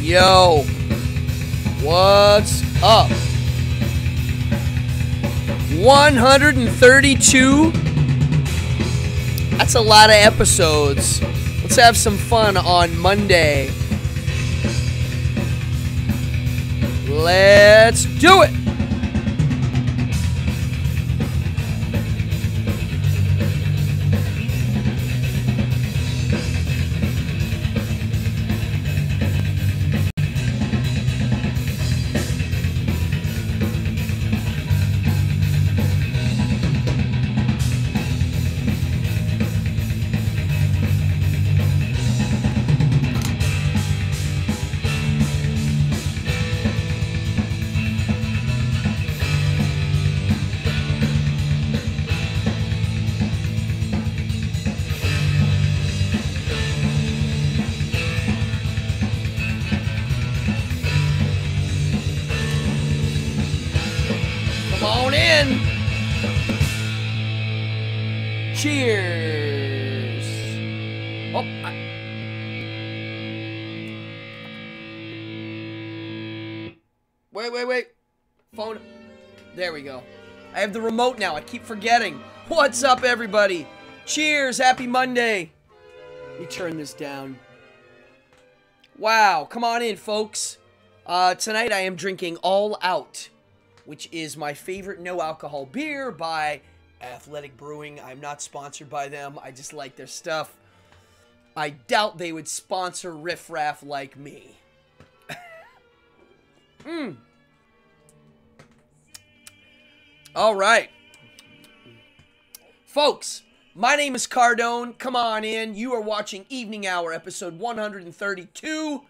Yo, what's up? 132? That's a lot of episodes. Let's have some fun on Monday. Let's do it! Cheers! Oh, Wait. Phone. There we go. I have the remote now. I keep forgetting. What's up, everybody? Cheers! Happy Monday! Let me turn this down. Wow. Come on in, folks. Tonight I am drinking All Out, which is my favorite no-alcohol beer by Athletic Brewing. I'm not sponsored by them. I just like their stuff. I doubt they would sponsor Riff Raff like me. All right. Folks, my name is Cardone. Come on in. You are watching Evening Hour, episode 132.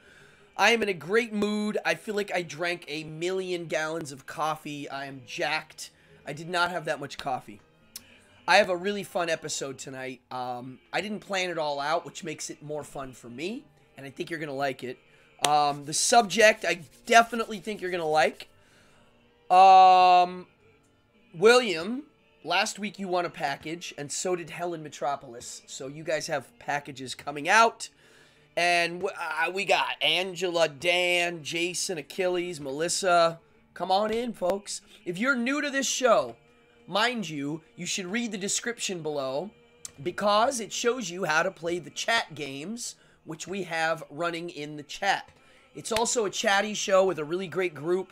I am in a great mood. I feel like I drank 1,000,000 gallons of coffee. I am jacked. I did not have that much coffee. I have a really fun episode tonight. I didn't plan it all out, which makes it more fun for me, and I think you're going to like it. The subject, I definitely think you're going to like. William, last week you won a package, and so did Helen Metropolis. So you guys have packages coming out. And we got Angela, Dan, Jason, Achilles, Melissa. Come on in, folks. If you're new to this show, mind you, you should read the description below because it shows you how to play the chat games, which we have running in the chat. It's also a chatty show with a really great group.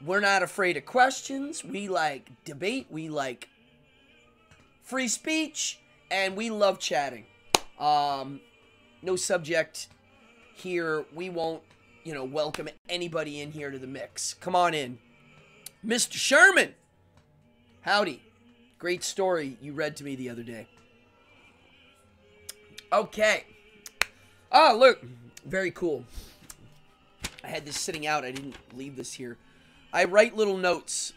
We're not afraid of questions. We like debate. We like free speech. And we love chatting. No subject here. We won't, welcome anybody in here to the mix. Come on in. Mr. Sherman. Howdy. Great story you read to me the other day. Okay. Oh, look. Very cool. I had this sitting out. I didn't leave this here. I write little notes.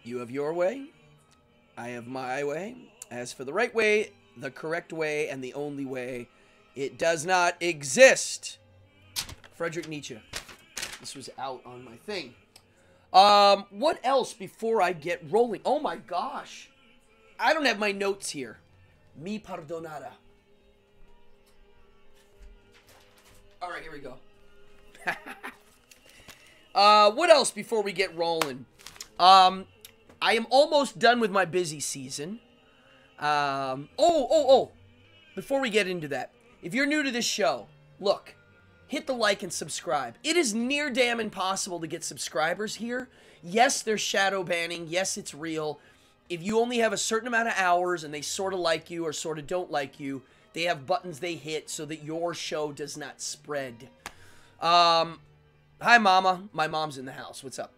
You have your way. I have my way. As for the right way, the correct way, and the only way, it does not exist. Friedrich Nietzsche. This was out on my thing. What else before I get rolling? Oh my gosh. I don't have my notes here. Mi perdonada. Alright, here we go. What else before we get rolling? I am almost done with my busy season. Before we get into that, if you're new to this show, look, hit the like and subscribe. It is near damn impossible to get subscribers here. Yes, there's shadow banning. Yes, it's real. If you only have a certain amount of hours and they sort of like you or sort of don't like you, they have buttons they hit so that your show does not spread. Hi, Mama. My mom's in the house. What's up?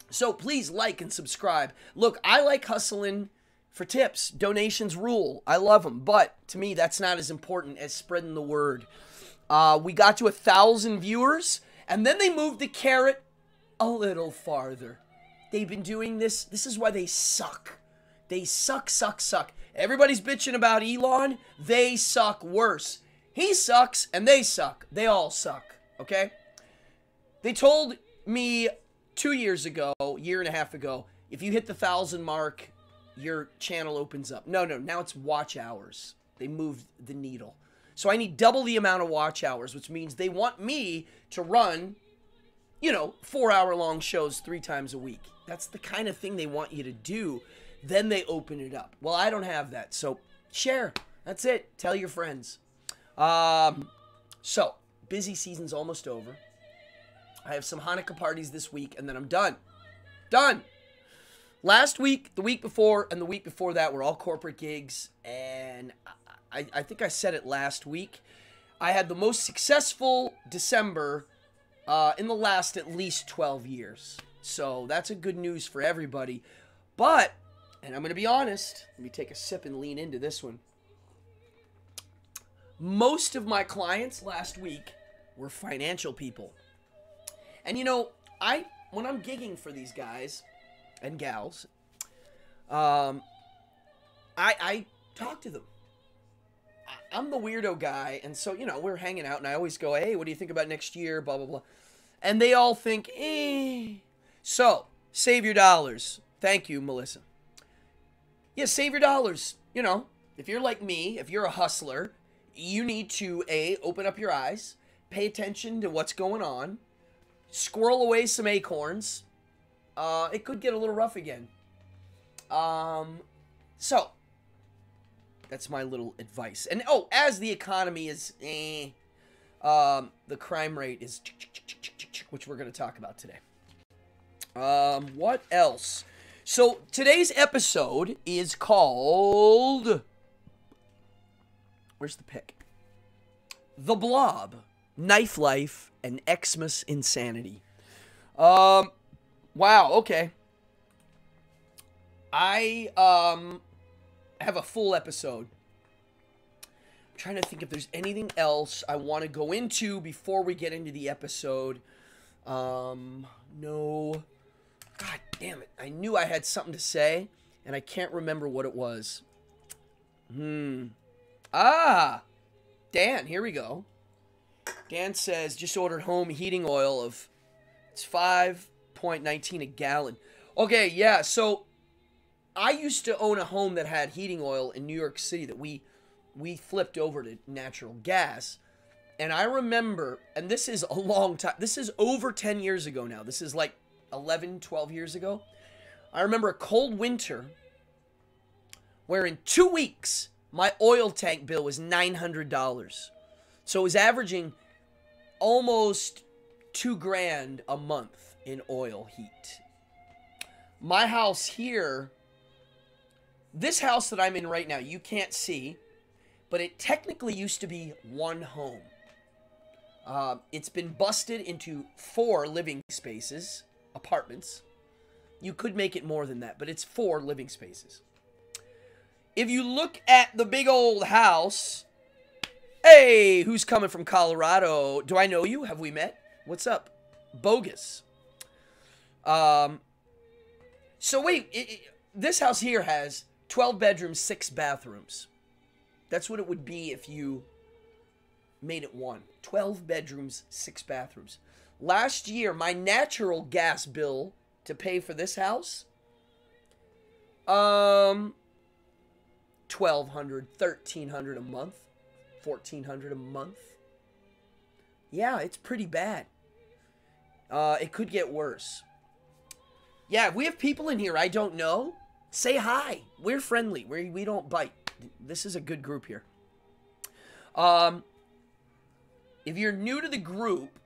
So please like and subscribe. Look, I like hustling for tips. Donations rule. I love them. But to me, that's not as important as spreading the word. We got to 1,000 viewers, and then they moved the carrot a little farther. They've been doing this. This is why they suck. They suck. Everybody's bitching about Elon. They suck worse. He sucks, and they suck. They all suck, okay? They told me 2 years ago, year and a half ago, if you hit the 1,000 mark, your channel opens up. No, now it's watch hours. They moved the needle. So I need double the amount of watch hours, which means they want me to run, 4-hour-long shows 3 times a week. That's the kind of thing they want you to do. Then they open it up. Well, I don't have that, so share. That's it. Tell your friends. So, busy season's almost over. I have some Hanukkah parties this week, and then I'm done. Done! Last week, the week before, and the week before that were all corporate gigs, and I think I said it last week. I had the most successful December in the last at least 12 years. So that's a good news for everybody. But, and I'm going to be honest, let me take a sip and lean into this one. Most of my clients last week were financial people. And when I'm gigging for these guys and gals, I talk to them. I'm the weirdo guy, and so, we're hanging out, and I always go, hey, what do you think about next year, blah, blah, blah. And they all think, eh. So, save your dollars. Thank you, Melissa. Yeah, save your dollars. If you're like me, if you're a hustler, you need to, A, open up your eyes, pay attention to what's going on, squirrel away some acorns. It could get a little rough again. So, that's my little advice. And, as the economy is, the crime rate is, which we're going to talk about today. What else? So, today's episode is called, where's the pick? The Blob, Knife Life, and Xmas Insanity. Wow, okay. I, have a full episode. I'm trying to think if there's anything else I want to go into before we get into the episode. No. God damn it. I knew I had something to say, and I can't remember what it was. Dan, here we go. Dan says, just ordered home heating oil of, it's 5.19 a gallon. Okay, yeah, so I used to own a home that had heating oil in New York City that we flipped over to natural gas. And I remember, and this is a long time, this is over 10 years ago now. This is like 11, 12 years ago. I remember a cold winter where in 2 weeks, my oil tank bill was $900. So it was averaging almost $2,000 a month in oil heat. My house here, this house that I'm in right now, you can't see, but it technically used to be one home. It's been busted into 4 living spaces, apartments. You could make it more than that, but it's 4 living spaces. If you look at the big old house, hey, who's coming from Colorado? Do I know you? Have we met? What's up? Bogus. So wait, this house here has 12 bedrooms, 6 bathrooms. That's what it would be if you made it one. 12 bedrooms, 6 bathrooms. Last year, my natural gas bill to pay for this house, $1,200, $1,300 a month, $1,400 a month. Yeah, it's pretty bad. It could get worse. Yeah, if we have people in here I don't know, say hi. We're friendly. We don't bite. This is a good group here. If you're new to the group,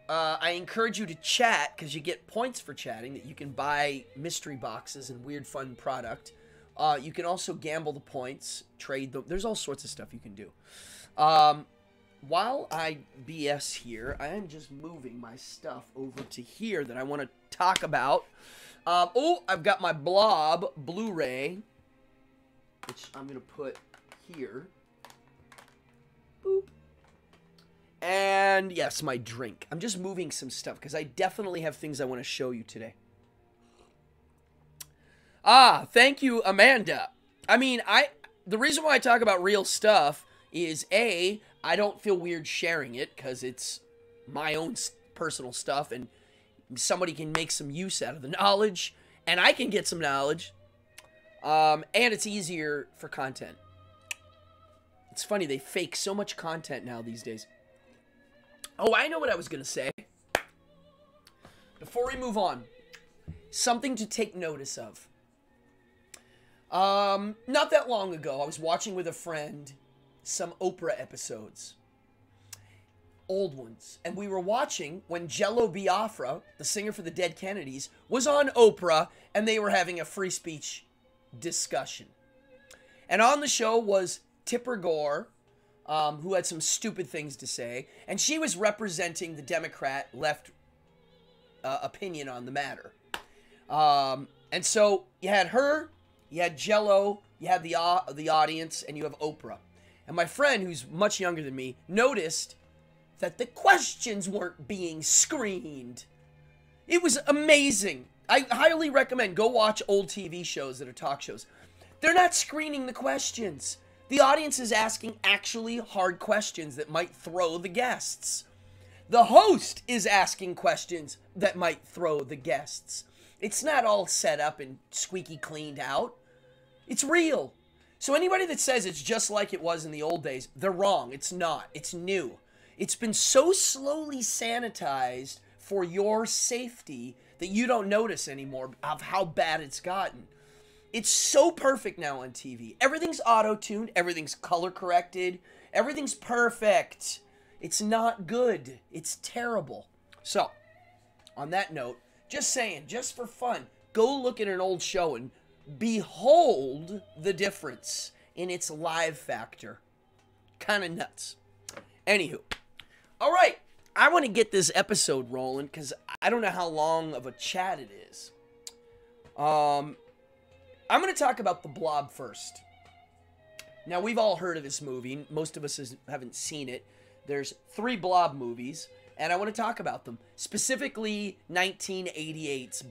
I encourage you to chat because you get points for chatting that you can buy mystery boxes and weird fun product. You can also gamble the points, trade them. There's all sorts of stuff you can do. While I BS here, I am just moving my stuff over to here that I want to talk about. I've got my Blob Blu-ray, which I'm going to put here. Boop. And yes, my drink. I'm just moving some stuff because I definitely have things I want to show you today. Thank you, Amanda. I mean, the reason why I talk about real stuff is A, I don't feel weird sharing it because it's my own personal stuff and somebody can make some use out of the knowledge and I can get some knowledge. And it's easier for content. It's funny, they fake so much content now these days. Oh, I know what I was going to say. Before we move on, something to take notice of. Not that long ago, I was watching with a friend some Oprah episodes. Old ones. And we were watching when Jello Biafra, the singer for the Dead Kennedys, was on Oprah, and they were having a free speech discussion. And on the show was Tipper Gore, who had some stupid things to say, and she was representing the Democrat left opinion on the matter. And so you had her, you had Jello, you had the audience, and you have Oprah. And my friend, who's much younger than me, noticed that the questions weren't being screened. It was amazing. I highly recommend go watch old TV shows that are talk shows. They're not screening the questions. The audience is asking actually hard questions that might throw the guests. The host is asking questions that might throw the guests. It's not all set up and squeaky cleaned out. It's real. So anybody that says it's just like it was in the old days, they're wrong. It's not. It's new. It's been so slowly sanitized for your safety that you don't notice anymore of how bad it's gotten. It's so perfect now on TV. Everything's auto-tuned. Everything's color-corrected. Everything's perfect. It's not good. It's terrible. So, on that note, just saying, just for fun, go look at an old show and behold the difference in its live factor. Kind of nuts. Anywho. All right. I want to get this episode rolling because I don't know how long of a chat it is. I'm going to talk about the Blob first. Now, we've all heard of this movie. Most of us haven't seen it. There's 3 Blob movies, and I want to talk about them. Specifically, 1988's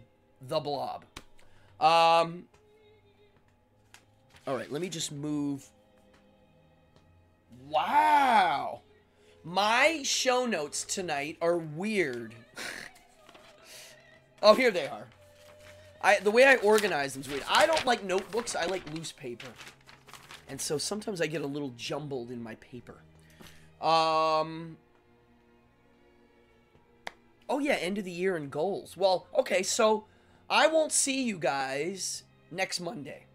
The Blob. All right, let me just move. Wow. My show notes tonight are weird. Oh, here they are. The way I organize them is weird. I don't like notebooks. I like loose paper. And so sometimes I get a little jumbled in my paper. Oh, yeah, end of the year and goals. Well, okay, so I won't see you guys next Monday.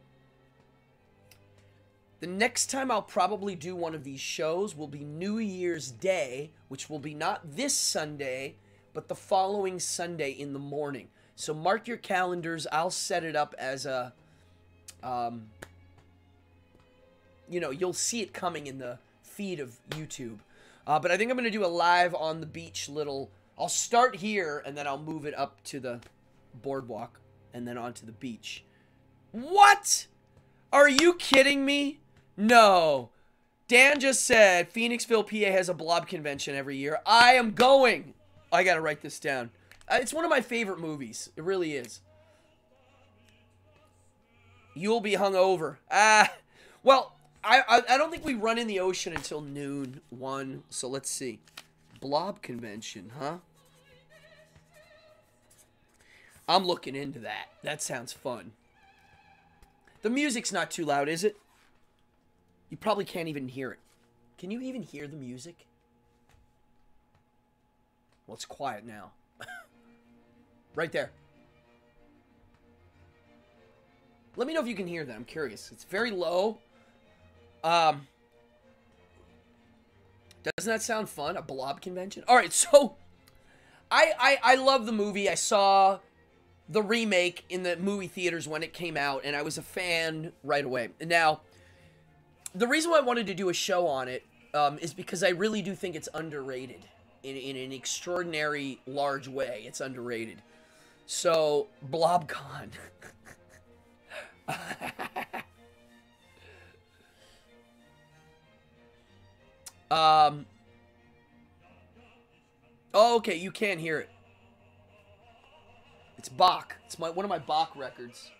The next time I'll probably do one of these shows will be New Year's Day, which will be not this Sunday, but the following Sunday in the morning. So mark your calendars. I'll set it up as a, you know, you'll see it coming in the feed of YouTube. But I think I'm going to do a live on the beach little, I'll start here and then I'll move it up to the boardwalk and then onto the beach. What? Are you kidding me? No. Dan just said Phoenixville, PA has a Blob convention every year. I am going. I got to write this down. It's one of my favorite movies. It really is. You'll be hungover. Well, I don't think we run in the ocean until noon, 1. So let's see. Blob convention, huh? I'm looking into that. That sounds fun. The music's not too loud, is it? You probably can't even hear it. Can you even hear the music? Well, it's quiet now. Right there. Let me know if you can hear that. I'm curious. It's very low. Doesn't that sound fun? A Blob convention? Alright, so I love the movie. I saw the remake in the movie theaters when it came out, and I was a fan right away. Now, the reason why I wanted to do a show on it is because I really do think it's underrated. In an extraordinary large way, it's underrated. So, BlobCon. Oh, okay, you can't hear it. It's Bach. It's one of my Bach records.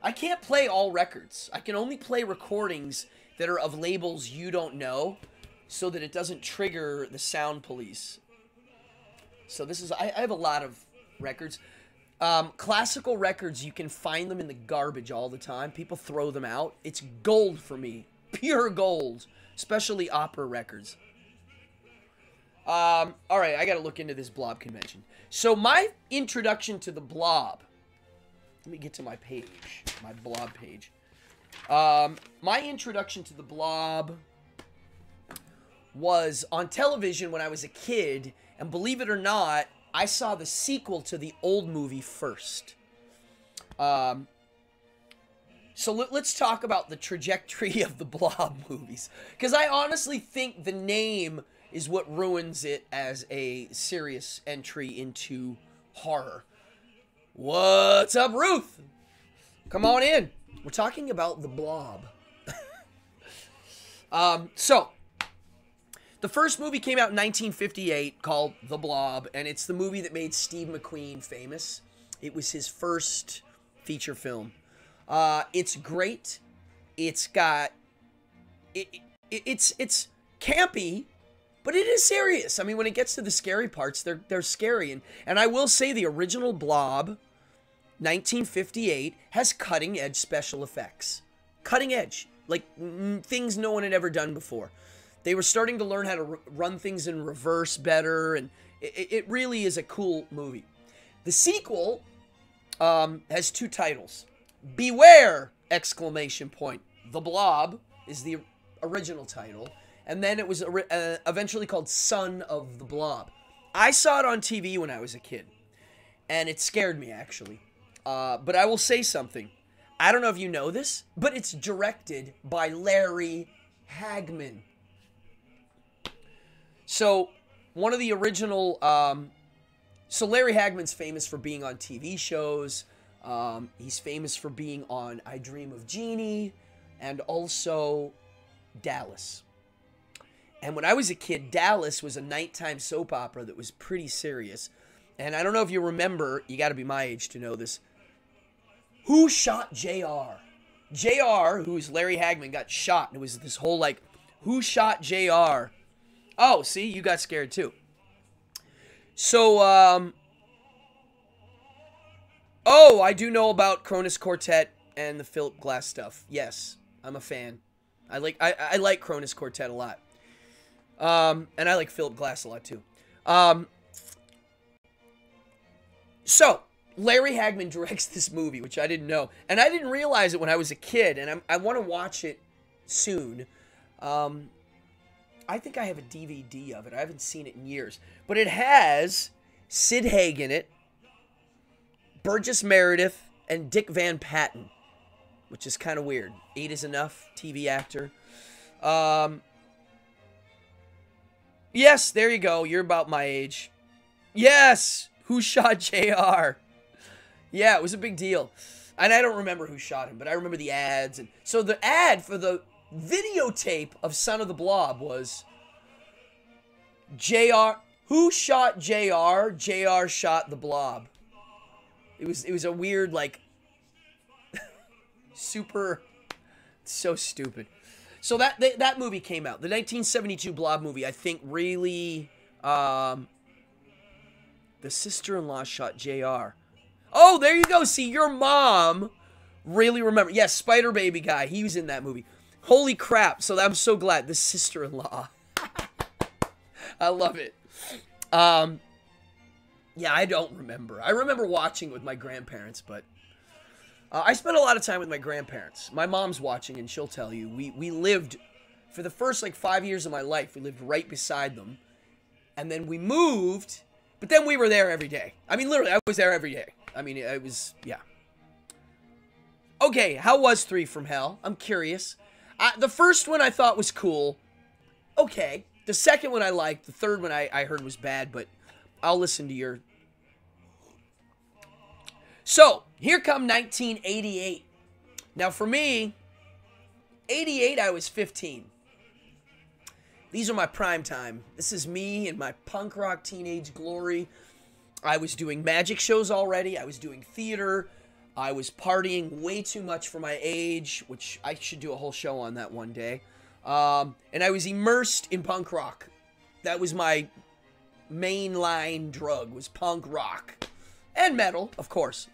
I can't play all records. I can only play recordings that are of labels you don't know, so that it doesn't trigger the sound police. So this is, I have a lot of records. Classical records, you can find them in the garbage all the time. People throw them out. It's gold for me. Pure gold. especially opera records. All right, I got to look into this Blob convention. So my introduction to the Blob. Let me get to my page, my Blob page. My introduction to the Blob was on television when I was a kid, and believe it or not, I saw the sequel to the old movie first. So let's talk about the trajectory of the Blob movies, because I honestly think the name is what ruins it as a serious entry into horror. What's up, Ruth? Come on in. We're talking about the Blob. So, the first movie came out in 1958 called The Blob, and it's the movie that made Steve McQueen famous. It was his first feature film. It's great. It's got... It's campy, but it is serious. I mean, when it gets to the scary parts, they're scary. And I will say the original Blob, 1958, has cutting-edge special effects. Cutting edge. Like, things no one had ever done before. They were starting to learn how to run things in reverse better, and it really is a cool movie. The sequel has two titles. Beware! Exclamation point. The Blob is the original title. And then it was eventually called Son of the Blob. I saw it on TV when I was a kid. And it scared me, actually. But I will say something. I don't know if you know this, but it's directed by Larry Hagman. So, one of the original... so Larry Hagman's famous for being on TV shows. He's famous for being on I Dream of Jeannie. And also Dallas. And when I was a kid, Dallas was a nighttime soap opera that was pretty serious. And I don't know if you remember, you got to be my age to know this. Who shot JR? JR, who's Larry Hagman, got shot. And it was this whole, like, who shot JR? Oh, see, you got scared too. So, oh, I do know about Kronos Quartet and the Philip Glass stuff. Yes, I'm a fan. I like Kronos Quartet a lot. And I like Philip Glass a lot too. So, Larry Hagman directs this movie, which I didn't know. And I didn't realize it when I was a kid, and I want to watch it soon. I think I have a DVD of it. I haven't seen it in years. But it has Sid Haig in it, Burgess Meredith, and Dick Van Patten, which is kind of weird. 8 is Enough, TV actor. Yes, there you go. You're about my age. Yes! Who shot JR? Yeah, it was a big deal. And I don't remember who shot him, but I remember the ads. And so the ad for the videotape of Son of the Blob was JR. Who shot JR? JR shot the Blob. It was a weird, like, super, so stupid. So that movie came out. The 1972 Blob movie, I think, really, the sister-in-law shot JR. Oh, there you go. See, your mom really remember. Yes, Spider Baby guy. He was in that movie. Holy crap. So I'm so glad. The sister-in-law. I love it. Yeah, I don't remember. I remember watching it with my grandparents, but I spent a lot of time with my grandparents. My mom's watching, and she'll tell you. We lived, for the first, like, 5 years of my life, we lived right beside them. And then we moved, but then we were there every day. I mean, literally, I was there every day. I mean, it was, yeah. Okay, how was 3 from Hell? I'm curious. The first one I thought was cool. Okay. The second one I liked. The third one I heard was bad, but I'll listen to your... So, here come 1988. Now, for me, 88, I was 15. These are my prime time. This is me in my punk rock teenage glory. I was doing magic shows already. I was doing theater. I was partying way too much for my age, which I should do a whole show on that one day. And I was immersed in punk rock. That was my mainline drug, was punk rock. And metal, of course.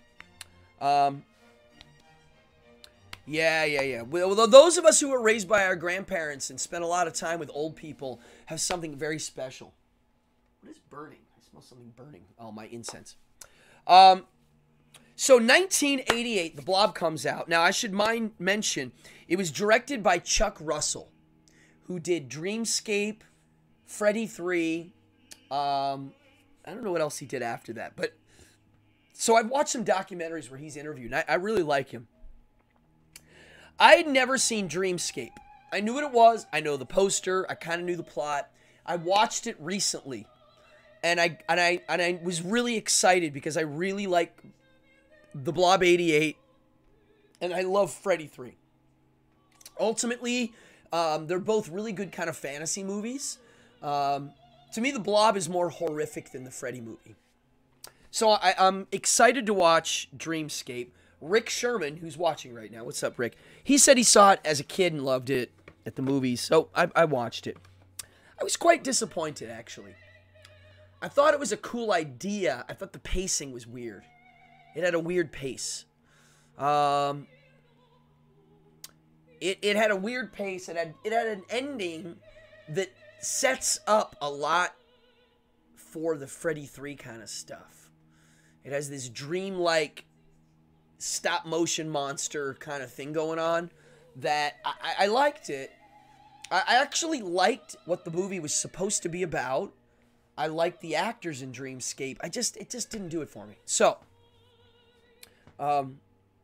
Yeah. Well, those of us who were raised by our grandparents and spent a lot of time with old people have something very special. What is burning? I smell something burning. Oh, my incense. So 1988, The Blob comes out. Now, I should mention, it was directed by Chuck Russell, who did Dreamscape, Freddy 3. I don't know what else he did after that. But so I've watched some documentaries where he's interviewed, and I really like him. I had never seen Dreamscape. I knew what it was. I know the poster. I kind of knew the plot. I watched it recently, and I was really excited because I really like The Blob 88, and I love Freddy 3. Ultimately, they're both really good kind of fantasy movies. To me, The Blob is more horrific than the Freddy movie. So I'm excited to watch Dreamscape. Rick Sherman, who's watching right now, what's up, Rick? He said he saw it as a kid and loved it at the movies, so I watched it. I was quite disappointed, actually. I thought it was a cool idea. I thought the pacing was weird. It had a weird pace. It had a weird pace. It had an ending that sets up a lot for the Freddy 3 kind of stuff. It has this dreamlike stop-motion monster kind of thing going on that I liked it. I actually liked what the movie was supposed to be about. I liked the actors in Dreamscape. It just didn't do it for me. So,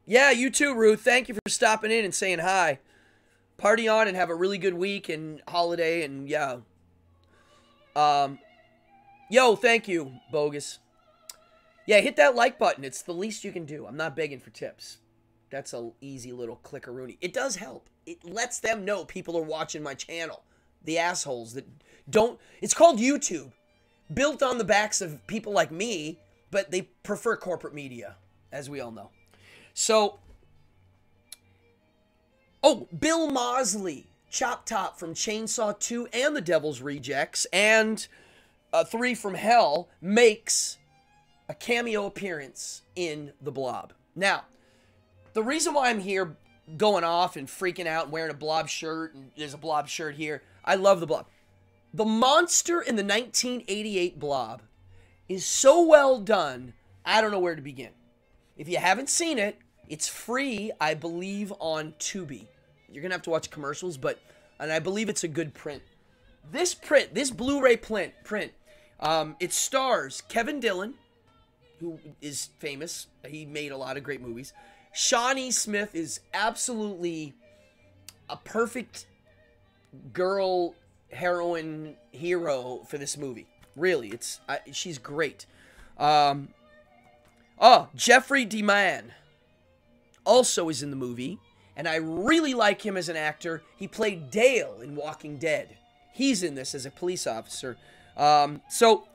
yeah, you too, Ruth. Thank you for stopping in and saying hi. Party on and have a really good week and holiday and yeah. Yo, thank you, Bogus. Yeah, hit that like button. It's the least you can do. I'm not begging for tips. That's a easy little clickaroonie. It does help. It lets them know people are watching my channel. The assholes that don't... It's called YouTube. Built on the backs of people like me, but they prefer corporate media, as we all know. So... Oh, Bill Mosley, Chop Top from Chainsaw 2 and The Devil's Rejects, and 3 from Hell, makes a cameo appearance in The Blob. Now, the reason why I'm here going off and freaking out and wearing a Blob shirt, and there's a Blob shirt here, I love The Blob. The monster in the 1988 Blob is so well done, I don't know where to begin. If you haven't seen it, it's free, I believe, on Tubi. You're going to have to watch commercials, and I believe it's a good print. This Blu-ray print, it stars Kevin Dillon, who is famous. He made a lot of great movies. Shawnee Smith is absolutely a perfect girl heroine hero for this movie. Really, she's great. Jeffrey DeMann also is in the movie, and I really like him as an actor. He played Dale in Walking Dead. He's in this as a police officer. So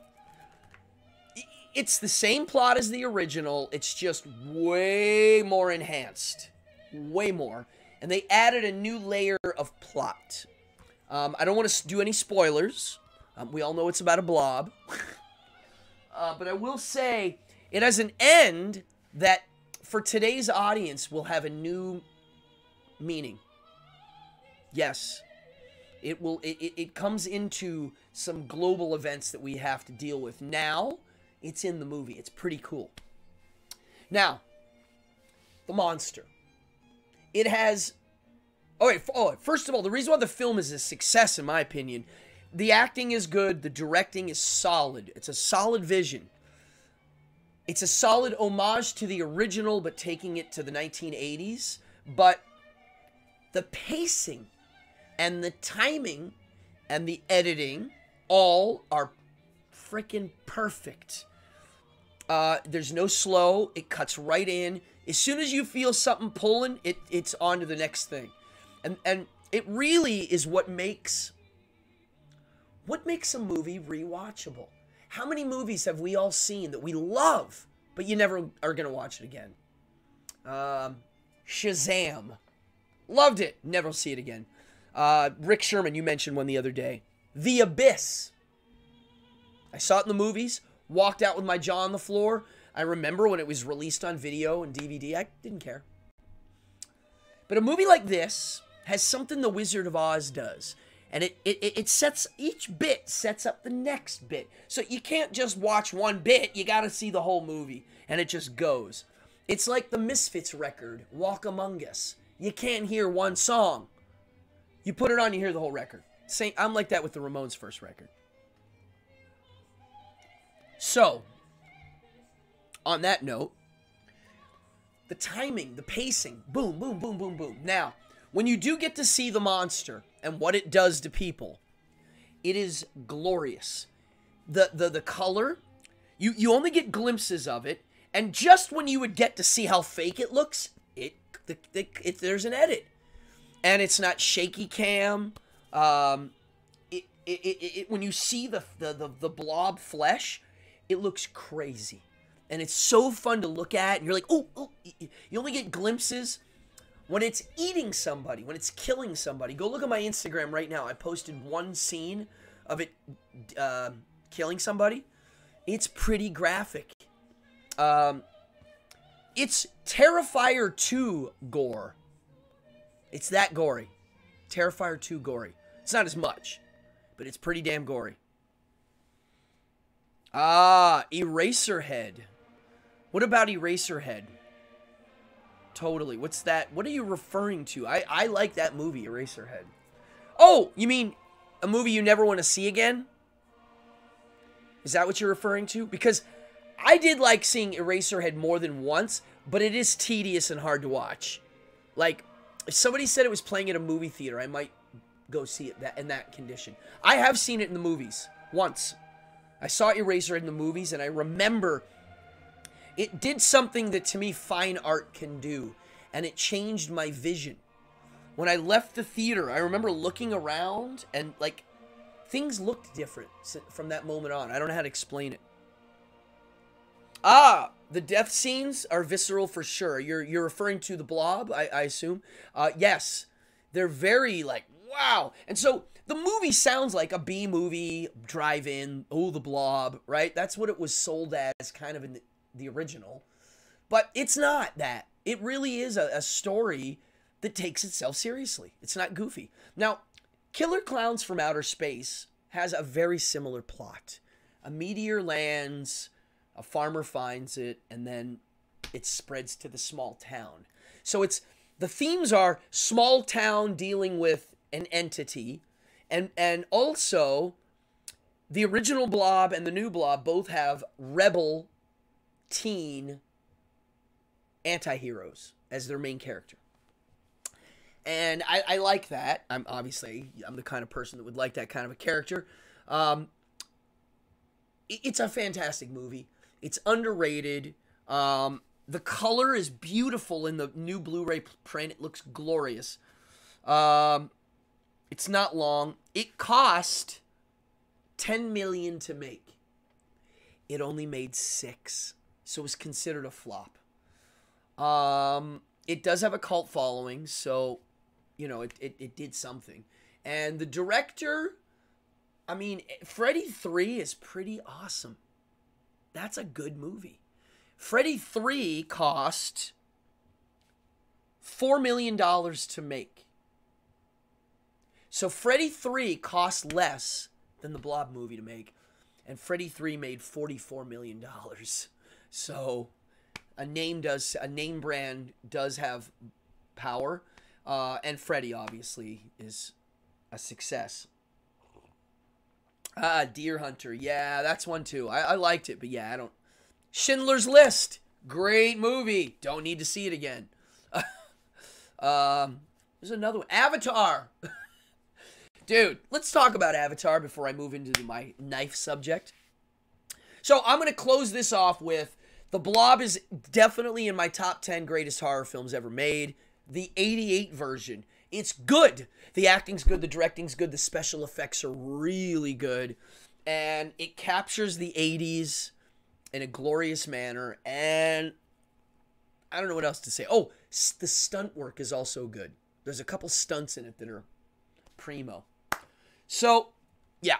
it's the same plot as the original. It's just way more enhanced. Way more. And they added a new layer of plot. I don't want to do any spoilers. We all know it's about a blob. But I will say it has an end that for today's audience will have a new meaning. Yes. It comes into some global events that we have to deal with now. It's in the movie. It's pretty cool. Now, the monster. It has... first of all, the reason why the film is a success, in my opinion, the acting is good, the directing is solid. It's a solid vision. It's a solid homage to the original, but taking it to the 1980s. But the pacing and the timing and the editing all are freaking perfect. There's no slow. It cuts right in. As soon as you feel something pulling, it's on to the next thing. And it really is what makes a movie rewatchable. How many movies have we all seen that we love, but you never are going to watch it again? Shazam. Loved it. Never see it again. Rick Sherman, you mentioned one the other day. The Abyss. I saw it in the movies. Walked out with my jaw on the floor. I remember when it was released on video and DVD. I didn't care. But a movie like this has something The Wizard of Oz does. And it sets, each bit sets up the next bit. So you can't just watch one bit, you gotta see the whole movie. And it just goes. It's like the Misfits record, Walk Among Us. You can't hear one song. You put it on, you hear the whole record. I'm like that with the Ramones' first record. So, on that note, the timing, the pacing, boom, boom, boom, boom, boom. Now, when you do get to see the monster and what it does to people, it is glorious. The color, you only get glimpses of it, and just when you would get to see how fake it looks, there's an edit. And it's not shaky cam. When you see the blob flesh, it looks crazy. And it's so fun to look at, and you're like, oh, you only get glimpses when it's eating somebody, when it's killing somebody. Go look at my Instagram right now. I posted one scene of it killing somebody. It's pretty graphic. It's Terrifier 2 gore. It's that gory. Terrifier 2 gory. It's not as much, but it's pretty damn gory. Eraserhead. What about Eraserhead? Totally. What's that? What are you referring to? I like that movie, Eraserhead. Oh, you mean a movie you never want to see again? Is that what you're referring to? Because I did like seeing Eraserhead more than once, but it is tedious and hard to watch. Like, if somebody said it was playing at a movie theater, I might go see it in that condition. I have seen it in the movies once. I saw Eraserhead in the movies, and I remember it did something that, to me, fine art can do, and it changed my vision. When I left the theater, I remember looking around, and, like, things looked different from that moment on. I don't know how to explain it. The death scenes are visceral for sure. You're referring to the Blob, I assume. Yes. They're very, like, wow. And so the movie sounds like a B-movie, drive-in, oh, the Blob, right? That's what it was sold as kind of in the original. But it's not that. It really is a story that takes itself seriously. It's not goofy. Now, Killer Clowns from Outer Space has a very similar plot. A meteor lands, a farmer finds it, and then it spreads to the small town. So the themes are small town dealing with an entity, and also the original Blob and the new Blob both have rebel teen anti-heroes as their main character. And I like that. I'm the kind of person that would like that kind of a character. It's a fantastic movie. It's underrated. The color is beautiful in the new Blu-ray print. It looks glorious. It's not long. It cost $10 million to make. It only made $6 million, so it was considered a flop. It does have a cult following, so you know it did something. And the director, I mean, Freddy 3 is pretty awesome. That's a good movie. Freddy 3 cost $4 million to make. So Freddy 3 cost less than the Blob movie to make, and Freddy 3 made $44 million. So a name brand does have power, and Freddy obviously is a success. Deer Hunter. Yeah, that's one too. I liked it, but yeah, I don't. Schindler's List. Great movie. Don't need to see it again. There's another one. Avatar. Dude, let's talk about Avatar before I move into my knife subject. So I'm going to close this off with The Blob is definitely in my top 10 greatest horror films ever made. The 88 version. It's good. The acting's good. The directing's good. The special effects are really good. And it captures the 80s in a glorious manner. And I don't know what else to say. Oh, the stunt work is also good. There's a couple stunts in it that are primo. So, yeah.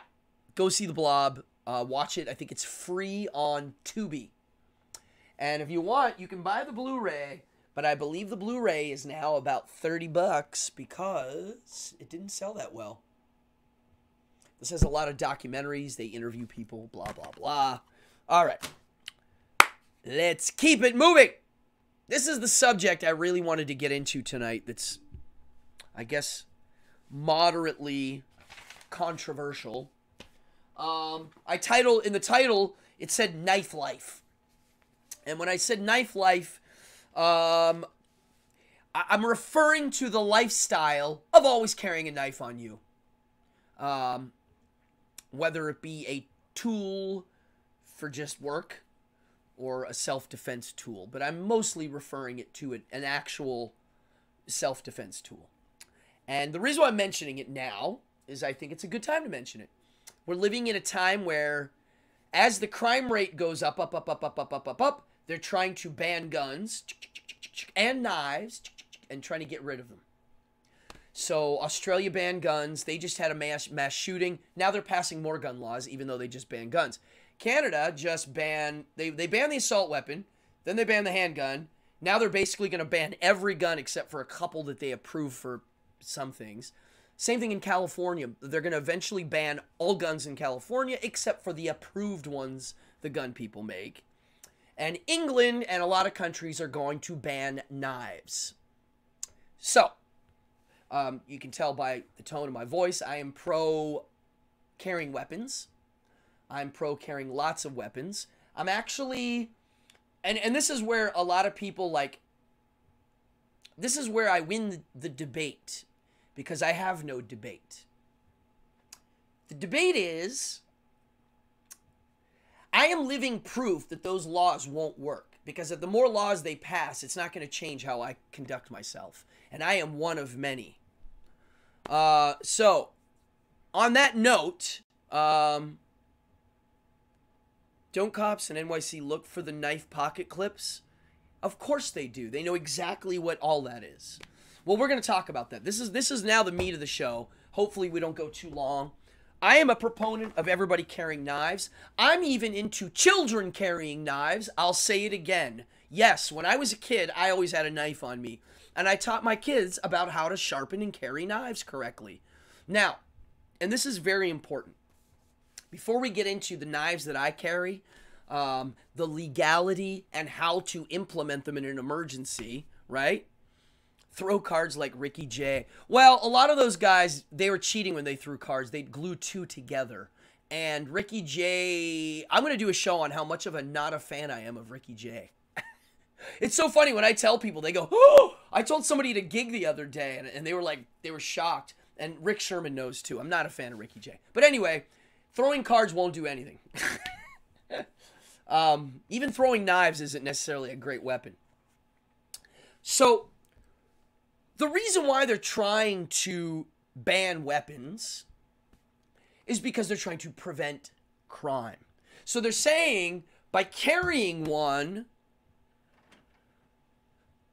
Go see The Blob. Watch it. I think it's free on Tubi. And if you want, you can buy the Blu-ray. But I believe the Blu-ray is now about $30 because it didn't sell that well. This has a lot of documentaries. They interview people, blah, blah, blah. All right. Let's keep it moving. This is the subject I really wanted to get into tonight that's, I guess, moderately controversial. In the title, it said Knife Life. And when I said Knife Life, I'm referring to the lifestyle of always carrying a knife on you. Whether it be a tool for just work or a self-defense tool. But I'm mostly referring it to an actual self-defense tool. And the reason why I'm mentioning it now is I think it's a good time to mention it. We're living in a time where as the crime rate goes up, they're trying to ban guns and knives and trying to get rid of them. So Australia banned guns. They just had a mass shooting. Now they're passing more gun laws, even though they just banned guns. Canada just banned, they banned the assault weapon, then they banned the handgun. Now they're basically going to ban every gun except for a couple that they approve for some things. Same thing in California. They're going to eventually ban all guns in California except for the approved ones the gun people make. And England and a lot of countries are going to ban knives. So, you can tell by the tone of my voice, I am pro carrying weapons. I'm pro carrying lots of weapons. I'm actually, and this is where a lot of people this is where I win the debate, because I have no debate. The debate is, I am living proof that those laws won't work, because the more laws they pass, it's not going to change how I conduct myself, and I am one of many. So, on that note, don't cops in NYC look for the knife pocket clips? Of course they do. They know exactly what all that is. Well, we're going to talk about that. This is now the meat of the show. Hopefully we don't go too long. I am a proponent of everybody carrying knives. I'm even into children carrying knives. I'll say it again. Yes, when I was a kid, I always had a knife on me. And I taught my kids about how to sharpen and carry knives correctly. Now, and this is very important. Before we get into the knives that I carry, the legality and how to implement them in an emergency, right? Throw cards like Ricky J. Well, a lot of those guys, they were cheating when they threw cards. They'd glue two together. And Ricky J, I'm going to do a show on how much of a not a fan I am of Ricky J. It's so funny when I tell people, they go, oh, I told somebody at a gig the other day, and they were like, they were shocked. And Rick Sherman knows too. I'm not a fan of Ricky J. But anyway, throwing cards won't do anything. Even throwing knives isn't necessarily a great weapon. So, the reason why they're trying to ban weapons is because they're trying to prevent crime. So they're saying by carrying one.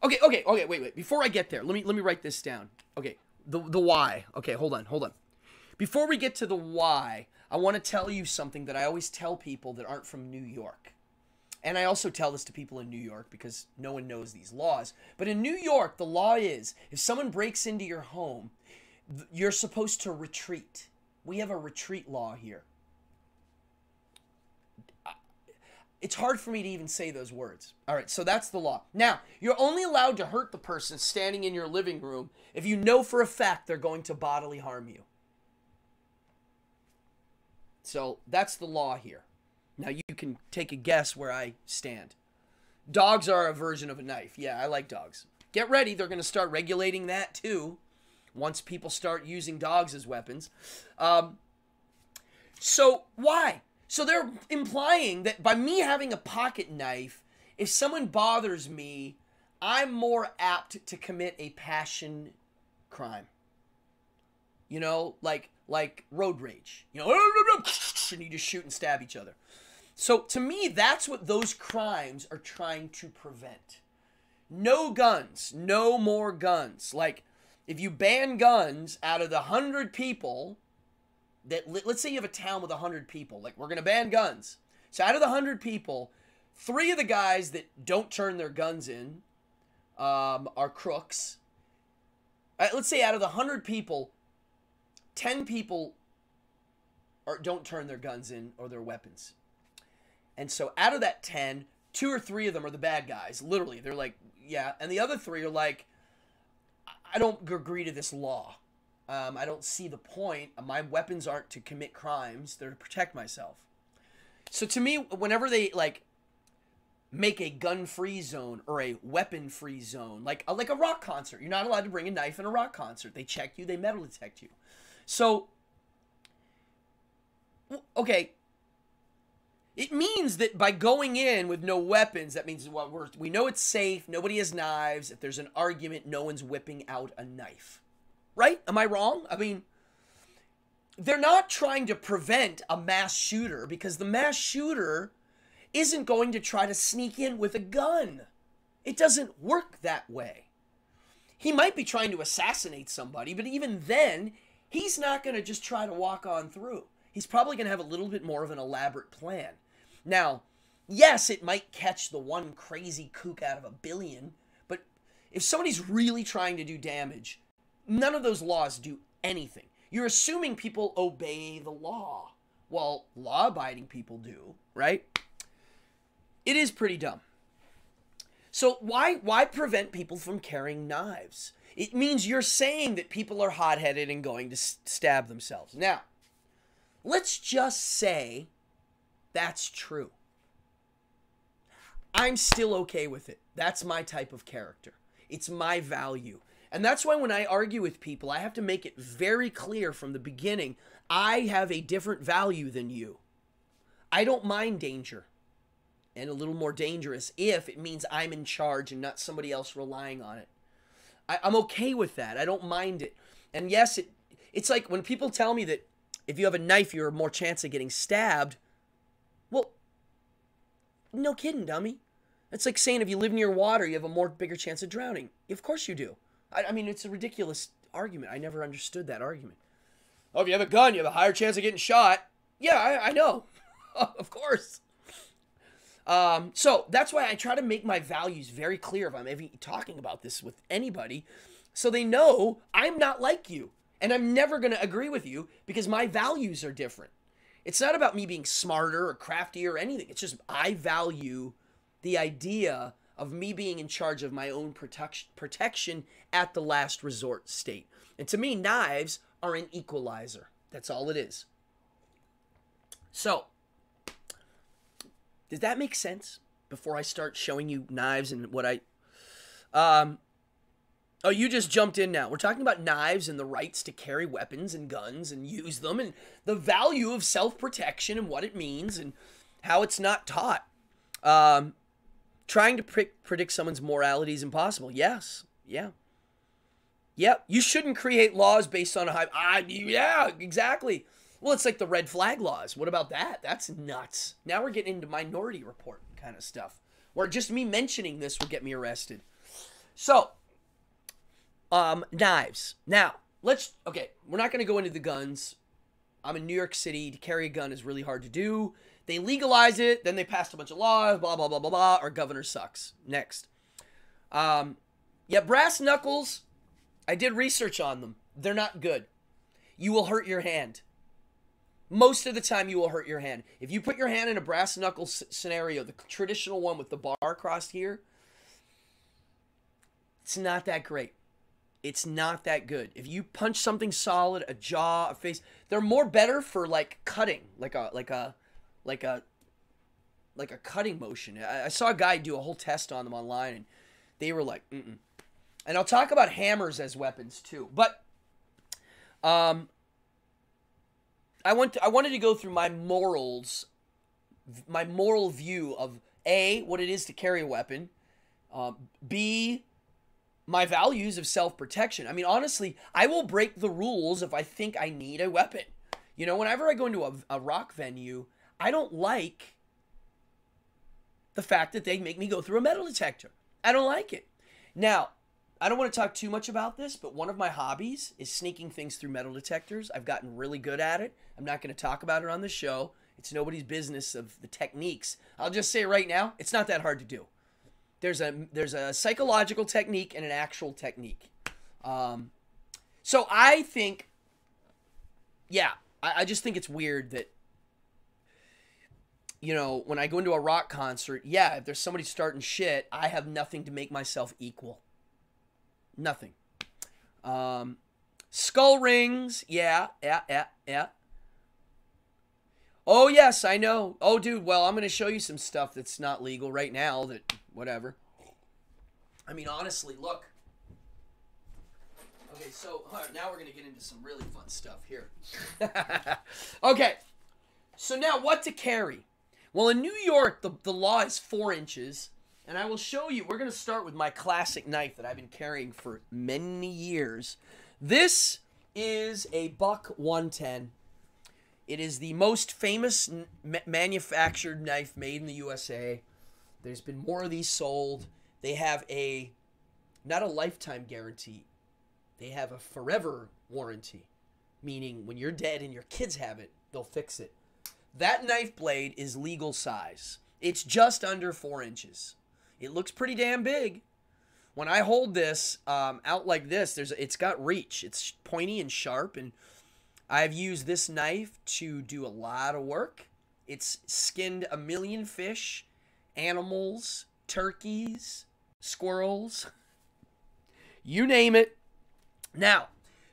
Okay, wait. Before I get there, let me write this down. Okay, the why. Okay, hold on. Before we get to the why, I want to tell you something that I always tell people that aren't from New York. And I also tell this to people in New York because no one knows these laws. But in New York, the law is, if someone breaks into your home, you're supposed to retreat. We have a retreat law here. It's hard for me to even say those words. All right, so that's the law. Now, you're only allowed to hurt the person standing in your living room if you know for a fact they're going to bodily harm you. So that's the law here. Now, you can take a guess where I stand. Dogs are a version of a knife. Yeah, I like dogs. Get ready. They're going to start regulating that, too, once people start using dogs as weapons. So, why? So, they're implying that by me having a pocket knife, if someone bothers me, I'm more apt to commit a passion crime. You know, like road rage. You know, and you just shoot and stab each other. So, to me, that's what those crimes are trying to prevent. No guns. No more guns. Like, if you ban guns out of the 100 people, let's say you have a town with 100 people. Like, we're going to ban guns. So, out of the 100 people, 3 of the guys that don't turn their guns in are crooks. Let's say out of the 100 people, 10 people don't turn their guns in or their weapons. And so out of that 10, 2 or 3 of them are the bad guys. Literally, they're like, yeah. And the other 3 are like, I don't agree to this law. I don't see the point. My weapons aren't to commit crimes. They're to protect myself. So to me, whenever they like make a gun-free zone or a weapon-free zone, like a rock concert, you're not allowed to bring a knife in a rock concert. They check you. They metal detect you. So, okay, it means that by going in with no weapons, that means we know it's safe. Nobody has knives. If there's an argument, no one's whipping out a knife. Right? Am I wrong? I mean, they're not trying to prevent a mass shooter because the mass shooter isn't going to try to sneak in with a gun. It doesn't work that way. He might be trying to assassinate somebody, but even then, he's not going to just try to walk on through. He's probably going to have a little bit more of an elaborate plan. Now, yes, it might catch the one crazy kook out of a billion, but if somebody's really trying to do damage, none of those laws do anything. You're assuming people obey the law. Well, law-abiding people do, right? It is pretty dumb. So why prevent people from carrying knives? It means you're saying that people are hot-headed and going to stab themselves. Now, let's just say that's true. I'm still okay with it. That's my type of character. It's my value. And that's why when I argue with people, I have to make it very clear from the beginning, I have a different value than you. I don't mind danger. And a little more dangerous if it means I'm in charge and not somebody else relying on it. I'm okay with that. I don't mind it. And yes, it's like when people tell me that if you have a knife, you have more chance of getting stabbed. Well, no kidding, dummy. It's like saying if you live near water, you have a bigger chance of drowning. Of course you do. I mean, it's a ridiculous argument. I never understood that argument. Oh, if you have a gun, you have a higher chance of getting shot. Yeah, I know. Of course. So that's why I try to make my values very clear if I'm ever talking about this with anybody, so they know I'm not like you, and I'm never going to agree with you because my values are different. It's not about me being smarter or craftier or anything. It's just I value the idea of me being in charge of my own protection at the last resort state. And to me, knives are an equalizer. That's all it is. So, does that make sense? Before I start showing you knives and what I... Oh, you just jumped in now. We're talking about knives and the rights to carry weapons and guns and use them and the value of self-protection and what it means and how it's not taught. Trying to predict someone's morality is impossible. Yes. Yeah. Yep. You shouldn't create laws based on a hype. Yeah, exactly. Well, it's like the red flag laws. What about that? That's nuts. Now we're getting into Minority Report kind of stuff, where just me mentioning this would get me arrested. So, knives. Now, okay, we're not going to go into the guns. I'm in New York City. To carry a gun is really hard to do. They legalized it, then they passed a bunch of laws, blah, blah, blah, blah, blah. Our governor sucks. Next. Yeah, brass knuckles, I did research on them. They're not good. You will hurt your hand. Most of the time, you will hurt your hand. If you put your hand in a brass knuckle scenario, the traditional one with the bar across here, it's not that great. It's not that good. If you punch something solid, a jaw, a face, they're more better for like cutting, like a cutting motion. I saw a guy do a whole test on them online, and they were like, mm-mm. And I'll talk about hammers as weapons too. But I wanted to go through my morals, my moral view of A, what it is to carry a weapon, B, my values of self-protection. I mean, honestly, I will break the rules if I think I need a weapon. You know, whenever I go into a rock venue, I don't like the fact that they make me go through a metal detector. I don't like it. Now, I don't want to talk too much about this, but one of my hobbies is sneaking things through metal detectors. I've gotten really good at it. I'm not going to talk about it on the show. It's nobody's business of the techniques. I'll just say right now, it's not that hard to do. There's a psychological technique and an actual technique. So I think, yeah, I just think it's weird that, you know, when I go into a rock concert, yeah, if there's somebody starting shit, I have nothing to make myself equal. Nothing. Skull rings, yeah. Oh, yes, I know. Oh, dude, well, I'm going to show you some stuff that's not legal right now that, whatever. I mean, honestly, look. Okay, so now we're going to get into some really fun stuff here. Okay, so now what to carry? Well, in New York, the law is 4 inches, and I will show you. We're going to start with my classic knife that I've been carrying for many years. This is a Buck 110. It is the most famous manufactured knife made in the USA. There's been more of these sold. They have not a lifetime guarantee. They have a forever warranty, meaning when you're dead and your kids have it, they'll fix it. That knife blade is legal size. It's just under 4 inches. It looks pretty damn big. When I hold this out like this, it's got reach. It's pointy and sharp, and I've used this knife to do a lot of work. It's skinned 1 million fish, animals, turkeys, squirrels, you name it. Now,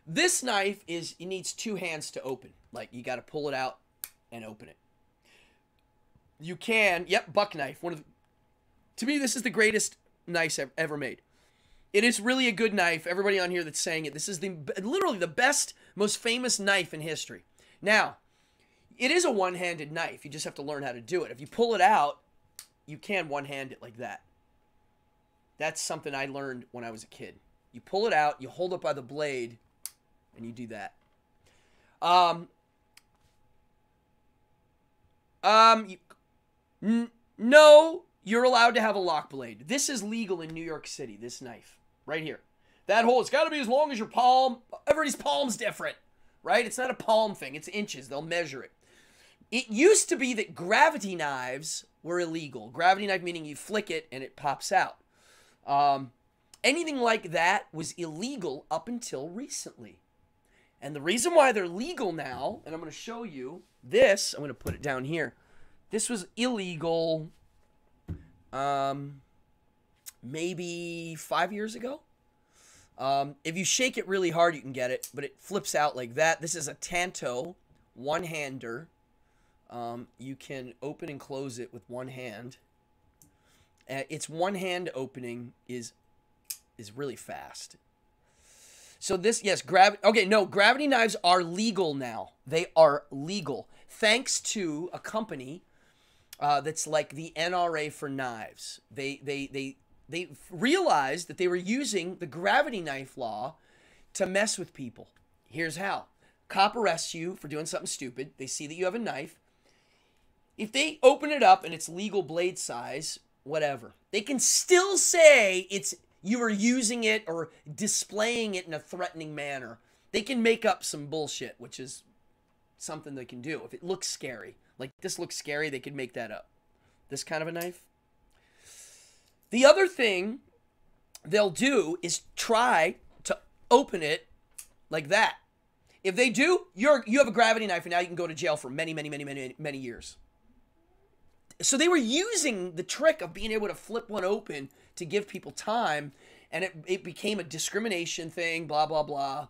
this knife it needs 2 hands to open. Like, you got to pull it out and open it. You can, yep, buck knife. To me, this is the greatest knife ever made. It is really a good knife. Everybody on here that's saying it, this is literally the best, most famous knife in history. Now, it is a one-handed knife. You just have to learn how to do it. If you pull it out, you can one-hand it like that. That's something I learned when I was a kid. You pull it out, you hold it by the blade, and you do that. No, you're allowed to have a lock blade. This is legal in New York City, this knife. Right here. That hole, it's got to be as long as your palm. Everybody's palm's different, right? It's not a palm thing. It's inches. They'll measure it. It used to be that gravity knives were illegal. Gravity knife meaning you flick it and it pops out. Anything like that was illegal up until recently. And the reason why they're legal now, and I'm going to show you this. I'm going to put it down here. This was illegal maybe 5 years ago. If you shake it really hard, you can get it, but it flips out like that. This is a Tanto one-hander. You can open and close it with one hand. Its one-hand opening is really fast. So this, yes, gravity knives are legal now. They are legal thanks to a company that's like the NRA for knives. They realized that they were using the gravity knife law to mess with people. Here's how. Cop arrests you for doing something stupid. They see that you have a knife. If they open it up and it's legal blade size, whatever, they can still say you were using it or displaying it in a threatening manner. They can make up some bullshit, which is something they can do. If it looks scary, like this looks scary, they could make that up. This kind of a knife. The other thing they'll do is try to open it like that. If they do, you have a gravity knife and now you can go to jail for many, many, many, many, many years. So they were using the trick of being able to flip one open to give people time, and it became a discrimination thing, blah, blah, blah.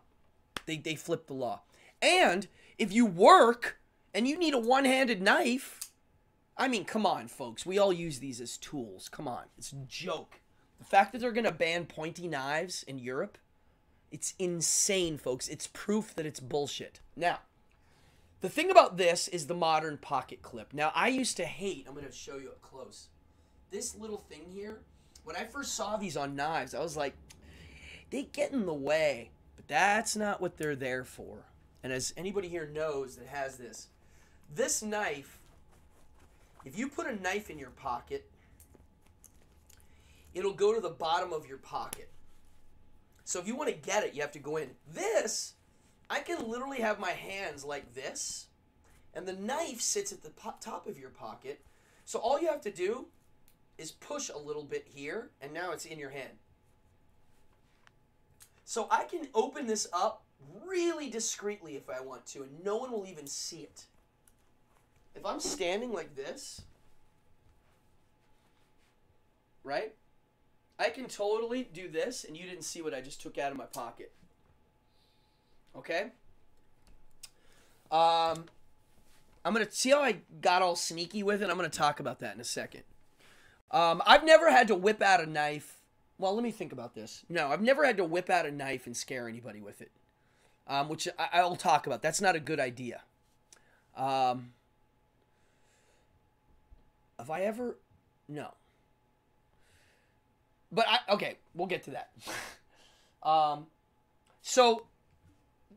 They flipped the law. And if you work and you need a one-handed knife, I mean, come on, folks. We all use these as tools. Come on. It's a joke. The fact that they're going to ban pointy knives in Europe, it's insane, folks. It's proof that it's bullshit. Now, the thing about this is the modern pocket clip. Now, I used to hate, I'm going to show you up close, this little thing here. When I first saw these on knives, I was like, they get in the way. But that's not what they're there for. And as anybody here knows that has this knife, if you put a knife in your pocket, it'll go to the bottom of your pocket. So if you want to get it, you have to go in. This, I can literally have my hands like this, and the knife sits at the top of your pocket. So all you have to do is push a little bit here, and now it's in your hand. So I can open this up really discreetly if I want to, and no one will even see it. If I'm standing like this, right, I can totally do this, and you didn't see what I just took out of my pocket. Okay? I'm going to see how I got all sneaky with it. I'm going to talk about that in a second. I've never had to whip out a knife. Well, let me think about this. No, I've never had to whip out a knife and scare anybody with it, which I'll talk about. That's not a good idea. Have I ever? No. But okay, we'll get to that. So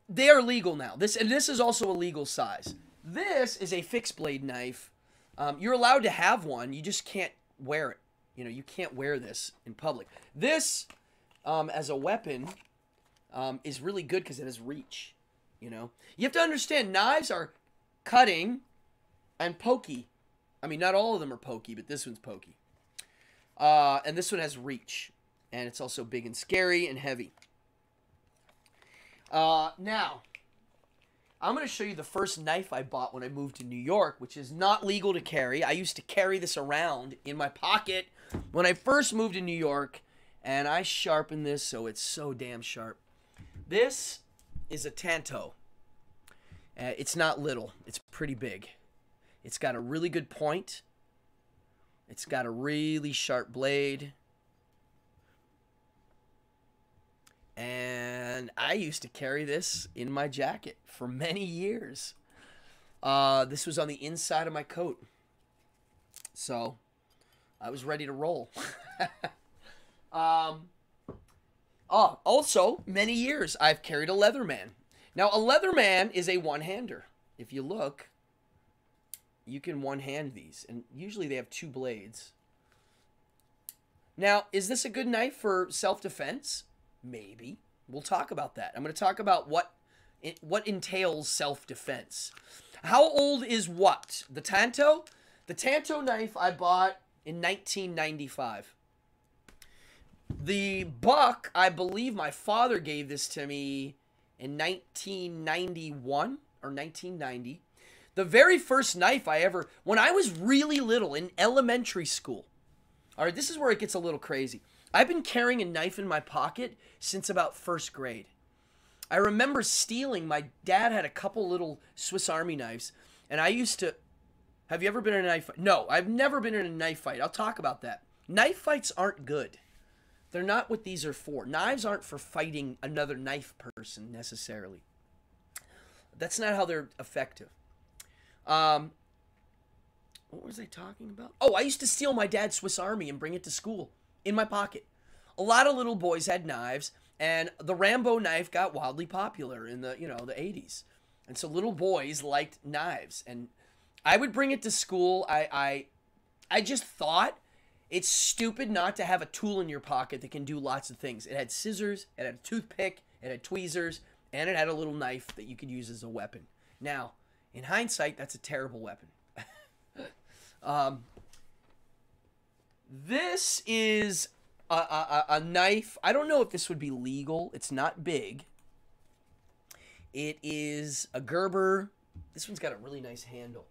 they are legal now. This is also a legal size. This is a fixed blade knife. You're allowed to have one. You just can't wear it. You know, you can't wear this in public. This, as a weapon, is really good because it has reach. You know, you have to understand knives are cutting and pokey. I mean, not all of them are pokey, but this one's pokey. And this one has reach, and it's also big and scary and heavy. Now, I'm going to show you the first knife I bought when I moved to New York, which is not legal to carry. I used to carry this around in my pocket when I first moved to New York, and I sharpened this so it's so damn sharp. This is a Tanto. It's not little. It's pretty big. It's got a really good point. It's got a really sharp blade. And I used to carry this in my jacket for many years. This was on the inside of my coat. So I was ready to roll. Also, many years I've carried a Leatherman. Now, a Leatherman is a one-hander. If you look, you can one-hand these. And usually they have two blades. Now, is this a good knife for self-defense? Maybe. We'll talk about that. I'm going to talk about what entails self-defense. How old is what? The Tanto? The Tanto knife I bought in 1995. The buck, I believe my father gave this to me in 1991 or 1990. The very first knife I ever, when I was really little in elementary school. All right, this is where it gets a little crazy. I've been carrying a knife in my pocket since about first grade. I remember stealing, my dad had a couple little Swiss Army knives, and I used to, have you ever been in a knife fight? No, I've never been in a knife fight. I'll talk about that. Knife fights aren't good. They're not what these are for. Knives aren't for fighting another knife person necessarily. That's not how they're effective. What was I talking about? Oh, I used to steal my dad's Swiss Army and bring it to school. In my pocket. A lot of little boys had knives, and the Rambo knife got wildly popular in the, the 80s. And so little boys liked knives, and I would bring it to school. I just thought it's stupid not to have a tool in your pocket that can do lots of things. It had scissors, it had a toothpick, it had tweezers, and it had a little knife that you could use as a weapon. Now, in hindsight, that's a terrible weapon. This is a knife. I don't know if this would be legal. It's not big. It is a Gerber. This one's got a really nice handle.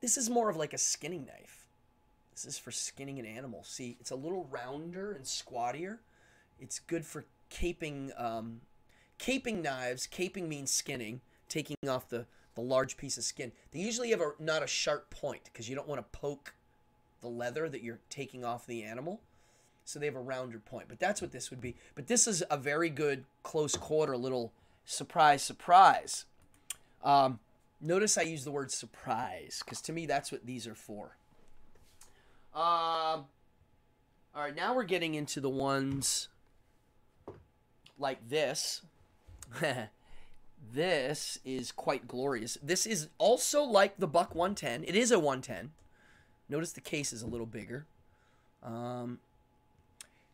This is more of like a skinning knife. This is for skinning an animal. See, it's a little rounder and squattier. It's good for caping, caping knives. Caping means skinning, taking off the large piece of skin. They usually have not a sharp point because you don't want to poke the leather that you're taking off the animal. So they have a rounder point. But that's what this would be. But this is a very good close quarter little surprise, surprise. Notice I use the word surprise because to me that's what these are for. All right, now we're getting into the ones like this. This is quite glorious. This is also like the Buck 110. It is a 110. Notice the case is a little bigger.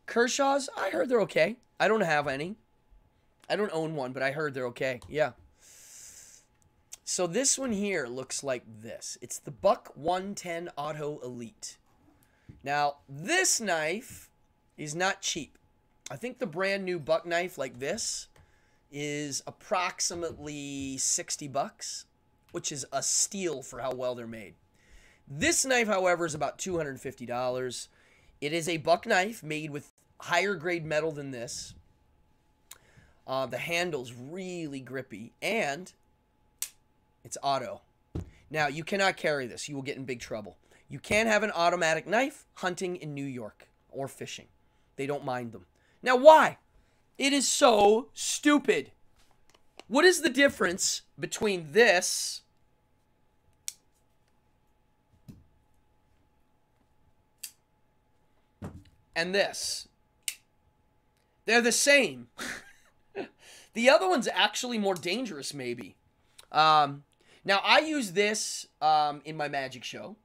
Kershaw's, I heard they're okay. I don't have any. I don't own one, but I heard they're okay. Yeah. So this one here looks like this. It's the Buck 110 Auto Elite. Now, this knife is not cheap. I think the brand new buck knife like this is approximately 60 bucks, which is a steal for how well they're made. This knife, however, is about $250. It is a buck knife made with higher grade metal than this. The handle's really grippy, and it's auto. Now, you cannot carry this. You will get in big trouble. You can't have an automatic knife hunting in New York or fishing. They don't mind them. Now, why? It is so stupid. What is the difference between this and this? They're the same. The other one's actually more dangerous, maybe. Now, I use this in my magic show.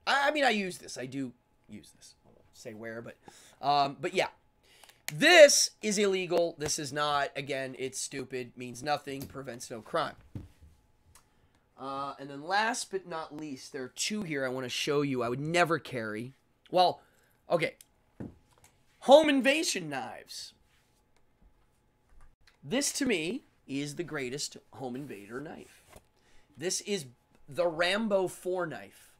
I mean, I use this. I do use this. I won't say where, but yeah. This is illegal. This is not. Again, it's stupid. Means nothing. Prevents no crime. And then last but not least, there are two here I want to show you I would never carry. Well, okay. Home invasion knives. This, to me, is the greatest home invader knife. This is the Rambo 4 knife.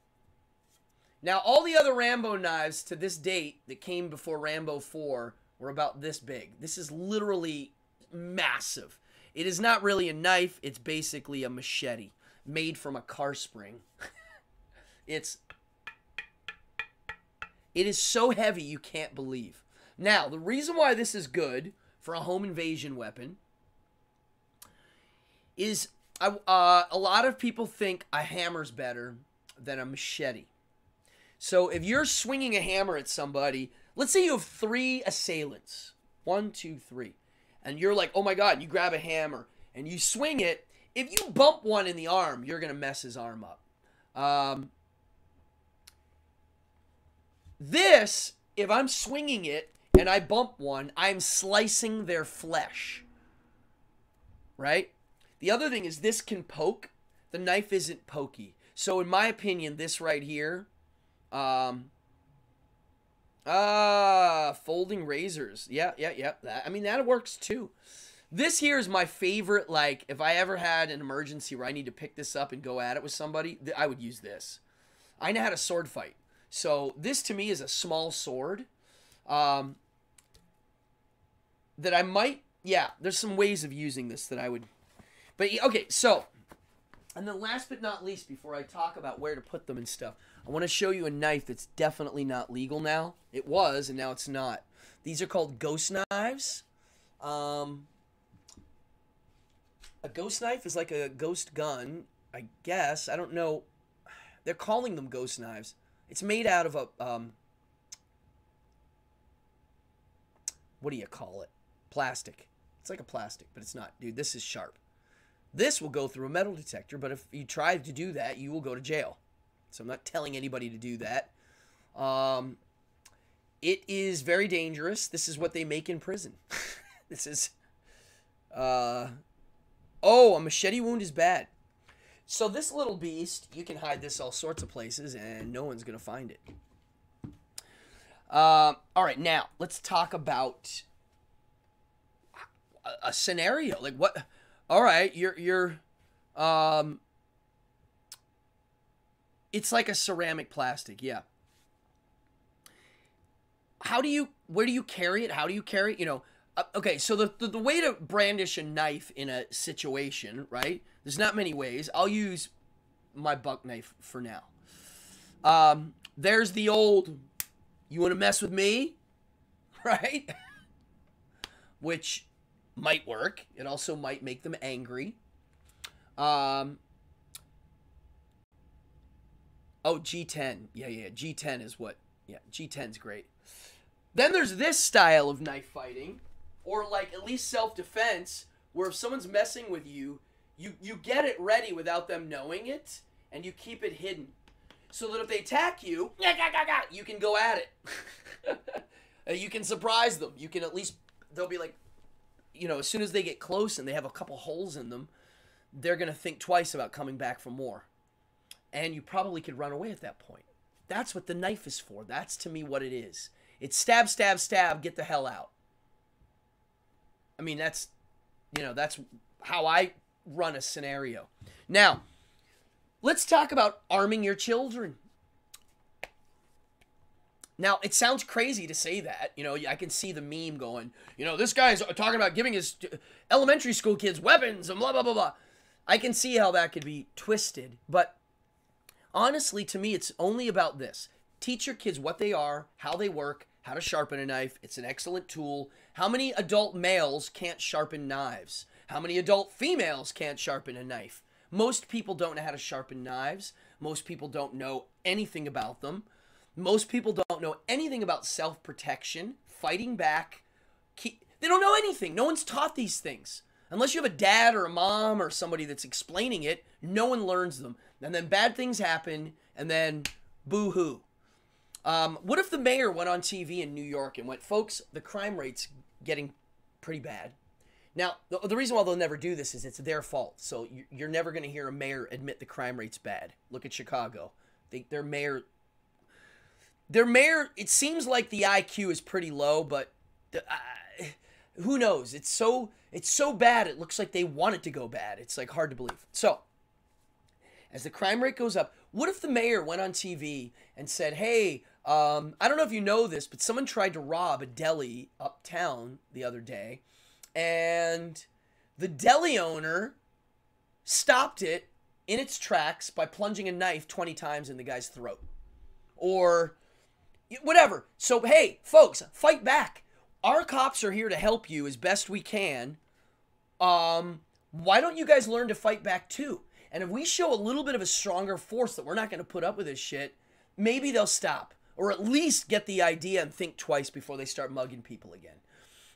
Now, all the other Rambo knives to this date that came before Rambo 4 were about this big. This is literally massive. It is not really a knife. It's basically a machete made from a car spring. It is so heavy you can't believe. Now, the reason why this is good for a home invasion weapon is a lot of people think a hammer's better than a machete. So if you're swinging a hammer at somebody, let's say you have 3 assailants. 1, 2, 3. And you're like, oh my God, you grab a hammer and you swing it. If you bump one in the arm, you're going to mess his arm up. This, if I'm swinging it and I bump one, I'm slicing their flesh. Right? The other thing is this can poke. The knife isn't pokey. So in my opinion, this right here, folding razors. Yeah. I mean, that works too. This here is my favorite. Like, if I ever had an emergency where I need to pick this up and go at it with somebody, I would use this. I know how to sword fight. So this to me is a small sword. That I might, yeah, there's some ways of using this that I would, but okay, so, and then last but not least, before I talk about where to put them and stuff, I want to show you a knife that's definitely not legal now. It was, and now it's not. These are called ghost knives. A ghost knife is like a ghost gun, I guess. I don't know. They're calling them ghost knives. It's made out of a, what do you call it? Plastic. It's like a plastic, but it's not. Dude, this is sharp. This will go through a metal detector, but if you try to do that, you will go to jail. So I'm not telling anybody to do that. It is very dangerous. This is what they make in prison. This is, oh, a machete wound is bad. So this little beast, you can hide this all sorts of places, and no one's going to find it. All right, now, let's talk about a scenario. Like, what? All right, it's like a ceramic plastic, yeah. Where do you carry it? How do you carry it? You know, okay, so the way to brandish a knife in a situation, right? There's not many ways. I'll use my buck knife for now. There's the old, you want to mess with me? Right? Which might work. It also might make them angry. Oh, G10. Yeah, G10 is what, yeah, G10's great. Then there's this style of knife fighting, or like at least self-defense, where if someone's messing with you, you get it ready without them knowing it, and you keep it hidden. So that if they attack you, you can go at it. You can surprise them. You can at least, they'll be like, you know, as soon as they get close and they have a couple holes in them, they're going to think twice about coming back for more. And you probably could run away at that point. That's what the knife is for. That's to me what it is. It's stab, stab, stab, get the hell out. I mean, that's how I run a scenario. Now, let's talk about arming your children. Now, it sounds crazy to say that. I can see the meme going, this guy's talking about giving his elementary school kids weapons and blah, blah, blah, blah. I can see how that could be twisted. But honestly, to me, it's only about this. Teach your kids what they are, how they work, how to sharpen a knife. It's an excellent tool. How many adult males can't sharpen knives? How many adult females can't sharpen a knife? Most people don't know how to sharpen knives. Most people don't know anything about them. Most people don't know anything about self-protection, fighting back. They don't know anything. No one's taught these things. Unless you have a dad or a mom or somebody that's explaining it, no one learns them. And then bad things happen, and then boo-hoo. What if the mayor went on TV in New York and went, folks, the crime rate's getting pretty bad. Now, the reason why they'll never do this is it's their fault. So you're never going to hear a mayor admit the crime rate's bad. Look at Chicago. Their mayor, it seems like the IQ is pretty low, but who knows? It's so bad, it looks like they want it to go bad. It's like hard to believe. So, as the crime rate goes up, what if the mayor went on TV and said, hey, I don't know if you know this, but someone tried to rob a deli uptown the other day, and the deli owner stopped it in its tracks by plunging a knife 20 times in the guy's throat. Or whatever. So, hey, folks, fight back. Our cops are here to help you as best we can. Why don't you guys learn to fight back too? And if we show a little bit of a stronger force that we're not going to put up with this shit, maybe they'll stop. Or at least get the idea and think twice before they start mugging people again.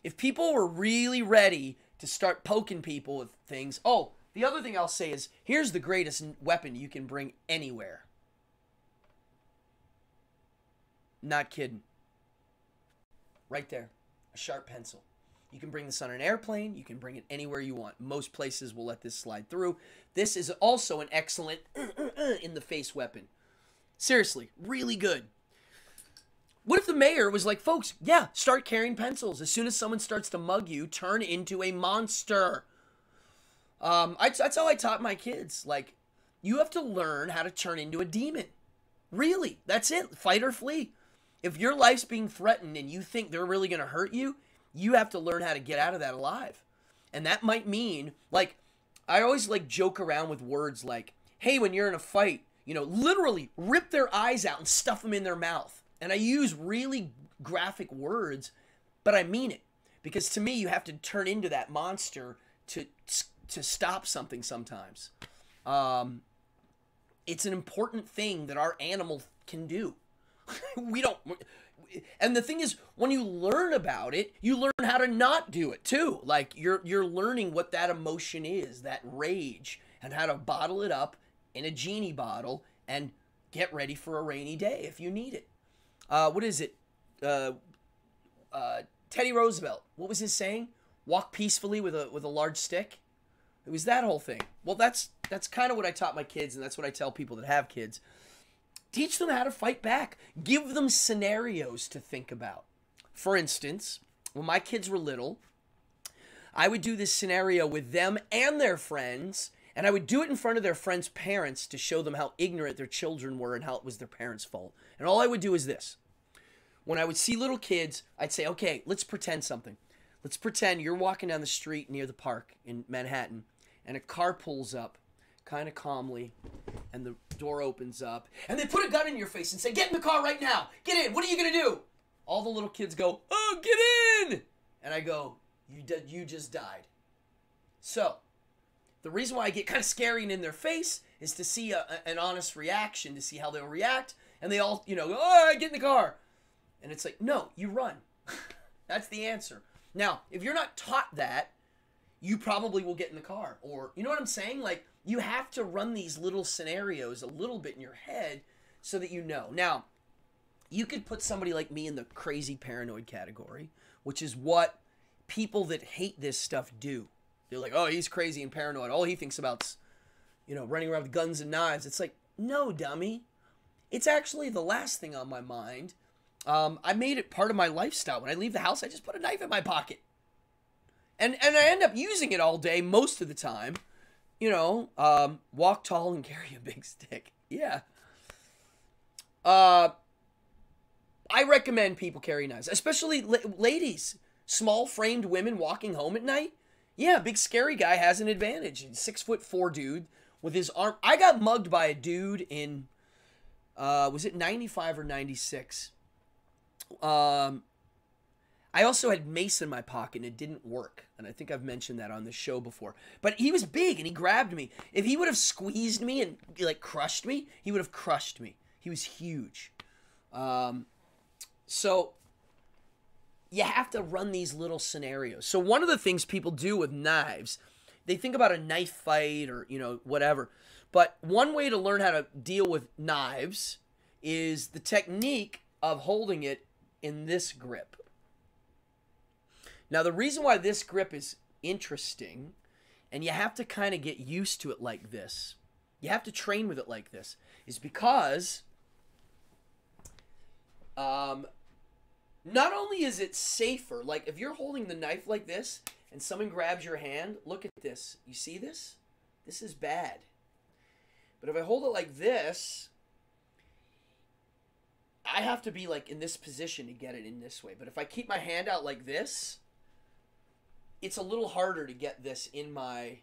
If people were really ready to start poking people with things... Oh, the other thing I'll say is, here's the greatest weapon you can bring anywhere. Not kidding. Right there. A sharp pencil. You can bring this on an airplane. You can bring it anywhere you want. Most places will let this slide through. This is also an excellent in-the-face weapon. Seriously, really good. What if the mayor was like, folks, yeah, start carrying pencils. As soon as someone starts to mug you, turn into a monster. That's how I taught my kids. Like, you have to learn how to turn into a demon. Really, that's it. Fight or flee. If your life's being threatened and you think they're really going to hurt you, you have to learn how to get out of that alive. And that might mean, like, I always, like, joke around with words like, hey, when you're in a fight, literally rip their eyes out and stuff them in their mouth. And I use really graphic words, but I mean it. Because to me, you have to turn into that monster to stop something sometimes. It's an important thing that our animal can do. We don't... And the thing is, when you learn about it, you learn how to not do it too. Like, you're learning what that emotion is, that rage, and how to bottle it up in a genie bottle and get ready for a rainy day if you need it. What is it? Teddy Roosevelt. What was his saying? Walk peacefully with a large stick. It was that whole thing. Well, that's kind of what I taught my kids, and that's what I tell people that have kids. Teach them how to fight back. Give them scenarios to think about. For instance, when my kids were little, I would do this scenario with them and their friends, and I would do it in front of their friends' parents to show them how ignorant their children were and how it was their parents' fault. And all I would do is this. When I would see little kids, I'd say, okay, let's pretend something. Let's pretend you're walking down the street near the park in Manhattan, and a car pulls up kind of calmly, and the door opens up, and they put a gun in your face and say, get in the car right now. Get in. What are you going to do? All the little kids go, oh, get in. And I go, you just died. So, the reason why I get kind of scary and in their face is to see an honest reaction, to see how they'll react. And they all, go, oh, get in the car. And it's like, no, you run. That's the answer. Now, if you're not taught that, you probably will get in the car. Or, you know what I'm saying? Like, you have to run these little scenarios a little bit in your head so that you know. Now, you could put somebody like me in the crazy paranoid category, which is what people that hate this stuff do. They're like, oh, he's crazy and paranoid. All he thinks about is, running around with guns and knives. It's like, no, dummy. It's actually the last thing on my mind. I made it part of my lifestyle. When I leave the house, I just put a knife in my pocket. And I end up using it all day most of the time. You know, walk tall and carry a big stick. Yeah. I recommend people carry knives, especially ladies. Small-framed women walking home at night. Yeah, big scary guy has an advantage. 6'4" dude with his arm. I got mugged by a dude in, was it 95 or 96? I also had mace in my pocket and it didn't work. And I think I've mentioned that on the show before. But he was big and he grabbed me. If he would have squeezed me and like crushed me, he would have crushed me. He was huge. So you have to run these little scenarios. So one of the things people do with knives, they think about a knife fight or, you know, whatever. But one way to learn how to deal with knives is the technique of holding it in this grip. Now, the reason why this grip is interesting, and you have to kind of get used to it like this, you have to train with it like this, is because not only is it safer, like if you're holding the knife like this and someone grabs your hand, look at this. You see this? This is bad. But if I hold it like this, I have to be like in this position to get it in this way. But if I keep my hand out like this, it's a little harder to get this in my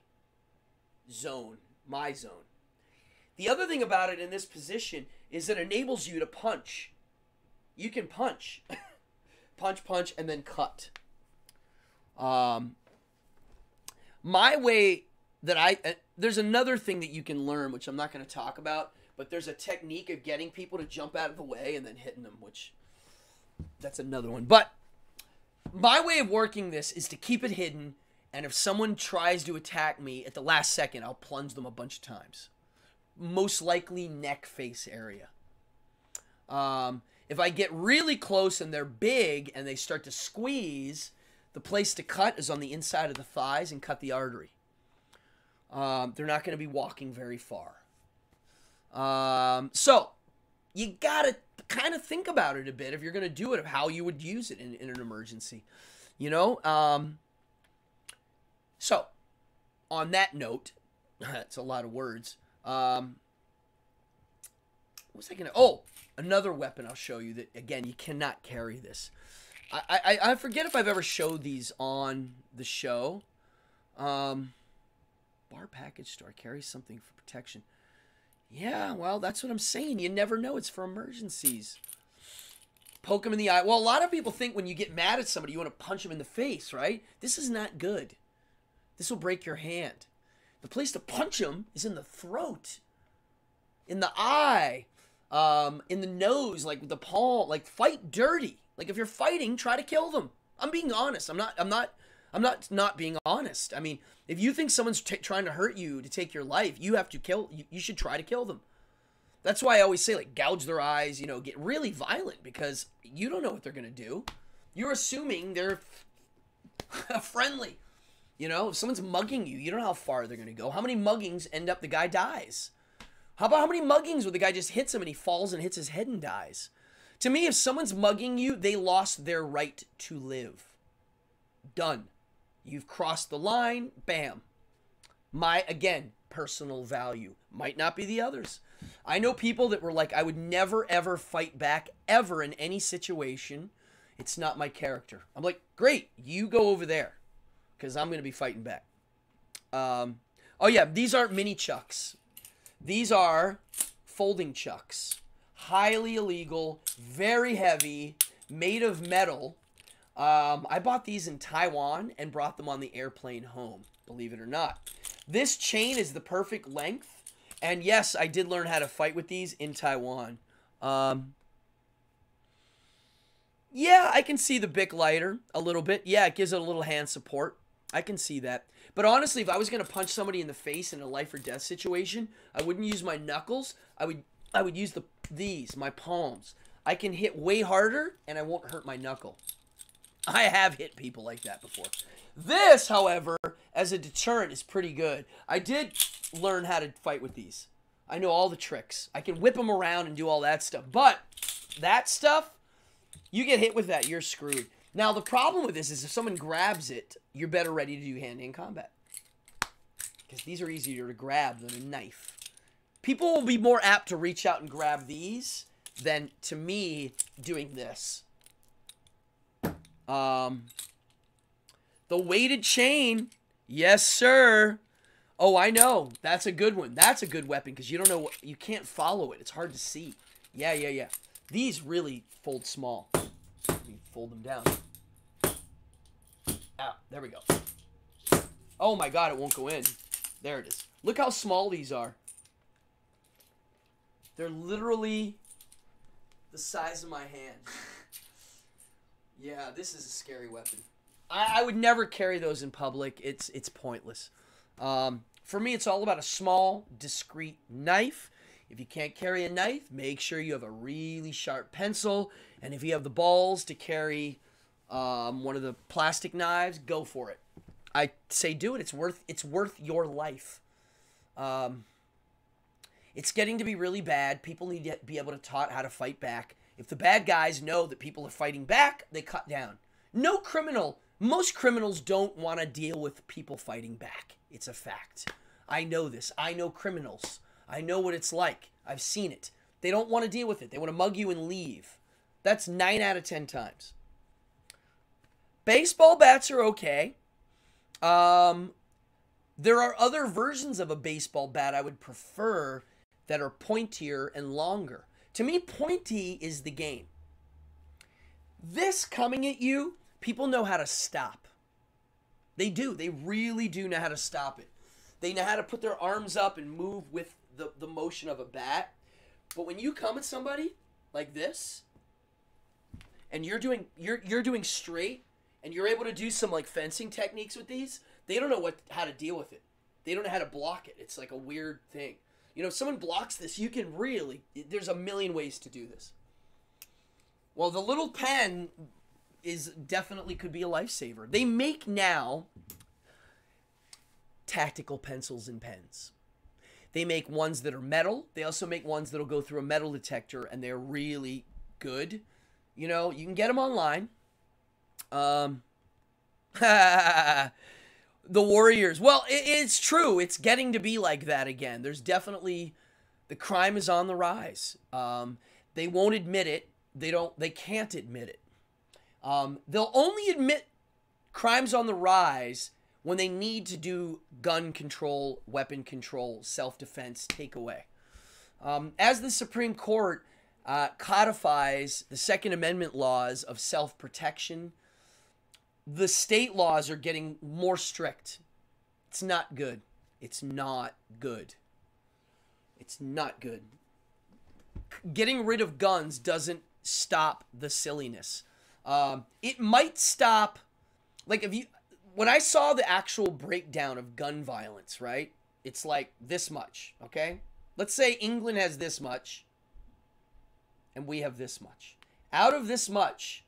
zone, my zone. The other thing about it in this position is it enables you to punch. You can punch. Punch, punch, and then cut. My way that there's another thing that you can learn, which I'm not going to talk about, but there's a technique of getting people to jump out of the way and then hitting them, which that's another one. But my way of working this is to keep it hidden, and if someone tries to attack me at the last second, I'll plunge them a bunch of times. Most likely neck face area. If I get really close and they're big and they start to squeeze, the place to cut is on the inside of the thighs and cut the artery. They're not going to be walking very far. So you got to kind of think about it a bit if you're going to do it, of how you would use it in an emergency. You know? So, on that note, that's a lot of words. What was I going to... Oh! Another weapon I'll show you that, again, you cannot carry this. I forget if I've ever showed these on the show. Bar package store carries something for protection. Yeah, well, that's what I'm saying. You never know. It's for emergencies. Poke them in the eye. Well, a lot of people think when you get mad at somebody, you want to punch them in the face, right? This is not good. This will break your hand. The place to punch them is in the throat, in the eye, in the nose, like with the palm, like fight dirty. Like if you're fighting, try to kill them. I'm being honest. I'm not being honest. I mean, if you think someone's trying to hurt you to take your life, you have to kill. You should try to kill them. That's why I always say, like, gouge their eyes. You know, get really violent because you don't know what they're gonna do. You're assuming they're friendly. You know, if someone's mugging you, you don't know how far they're gonna go. How many muggings end up the guy dies? How about how many muggings where the guy just hits him and he falls and hits his head and dies? To me, if someone's mugging you, they lost their right to live. Done. You've crossed the line. Bam. My, again, personal value. Might not be the others. I know people that were like, I would never, ever fight back, ever in any situation. It's not my character. I'm like, great. You go over there. Because I'm going to be fighting back. Oh, yeah. These aren't mini chucks. These are folding chucks. Highly illegal. Very heavy. Made of metal. I bought these in Taiwan and brought them on the airplane home, believe it or not. This chain is the perfect length, and yes, I did learn how to fight with these in Taiwan. Yeah, I can see the Bic lighter a little bit. Yeah, it gives it a little hand support. I can see that. But honestly, if I was going to punch somebody in the face in a life or death situation, I wouldn't use my knuckles. I would use these, my palms. I can hit way harder, and I won't hurt my knuckle. I have hit people like that before. This, however, as a deterrent is pretty good. I did learn how to fight with these. I know all the tricks. I can whip them around and do all that stuff. But that stuff, you get hit with that, you're screwed. Now, the problem with this is if someone grabs it, you're better ready to do hand-to-hand combat. Because these are easier to grab than a knife. People will be more apt to reach out and grab these than, to me, doing this. The weighted chain. Yes, sir. Oh, I know. That's a good one. That's a good weapon because you don't know what, you can't follow it. It's hard to see. Yeah, yeah, yeah. These really fold small. Let me fold them down. Ah, there we go. Oh my god, it won't go in. There it is. Look how small these are. They're literally the size of my hand. Yeah, this is a scary weapon. I would never carry those in public. It's pointless. For me, it's all about a small, discreet knife. If you can't carry a knife, make sure you have a really sharp pencil. And if you have the balls to carry one of the plastic knives, go for it. I say do it. It's worth your life. It's getting to be really bad. People need to be able to taught how to fight back. If the bad guys know that people are fighting back, they cut down. No criminal. Most criminals don't want to deal with people fighting back. It's a fact. I know this. I know criminals. I know what it's like. I've seen it. They don't want to deal with it. They want to mug you and leave. That's 9 out of 10 times. Baseball bats are okay. There are other versions of a baseball bat I would prefer that are pointier and longer. To me, pointy is the game. This coming at you, people know how to stop. They do. They really do know how to stop it. They know how to put their arms up and move with the motion of a bat. But when you come at somebody like this, and you're doing straight, and you're able to do some like fencing techniques with these, they don't know how to deal with it. They don't know how to block it. It's like a weird thing. You know, if someone blocks this, you can really, there's a million ways to do this. Well, the little pen is definitely could be a lifesaver. They make now tactical pencils and pens. They make ones that are metal. They also make ones that'll go through a metal detector, and they're really good. You know, you can get them online. The Warriors. Well, it's true. It's getting to be like that again. There's definitely, the crime is on the rise. They won't admit it. They can't admit it. They'll only admit crimes on the rise when they need to do gun control, weapon control, self-defense, takeaway. As the Supreme Court codifies the Second Amendment laws of self-protection, the state laws are getting more strict. It's not good. It's not good. It's not good. Getting rid of guns doesn't stop the silliness. It might stop, like when I saw the actual breakdown of gun violence, right? It's like this much, okay? Let's say England has this much, and we have this much. Out of this much,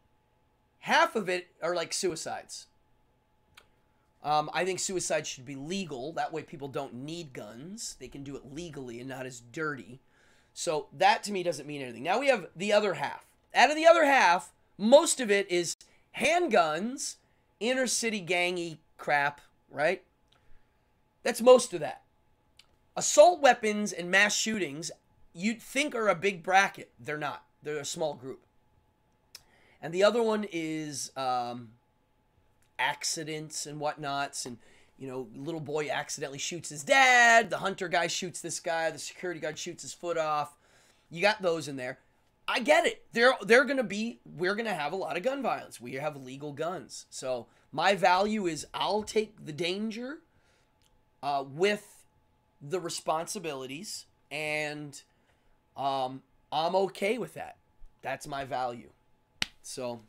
half of it are like suicides. I think suicide should be legal. That way people don't need guns. They can do it legally and not as dirty. So that to me doesn't mean anything. Now we have the other half. Out of the other half, most of it is handguns, inner city gangy crap, right? That's most of that. Assault weapons and mass shootings, you'd think are a big bracket. They're not. They're a small group. And the other one is accidents and whatnots. And, you know, little boy accidentally shoots his dad. The hunter guy shoots this guy. The security guard shoots his foot off. You got those in there. I get it. We're going to have a lot of gun violence. We have legal guns. So my value is I'll take the danger with the responsibilities. And I'm okay with that. That's my value. So,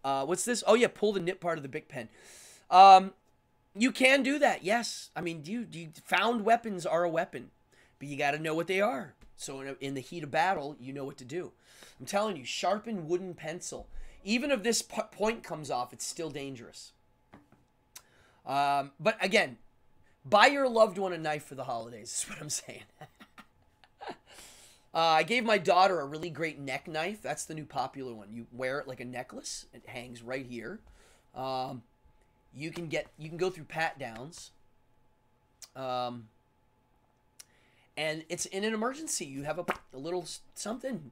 what's this? Oh, yeah, pull the nip part of the Bic pen. You can do that, yes. I mean, found weapons are a weapon, but you got to know what they are. So in the heat of battle, you know what to do. I'm telling you, sharpen wooden pencil. Even if this point comes off, it's still dangerous. But again, buy your loved one a knife for the holidays, is what I'm saying. I gave my daughter a really great neck knife. That's the new popular one. You wear it like a necklace. It hangs right here. You can go through pat downs. And it's in an emergency. You have a little something.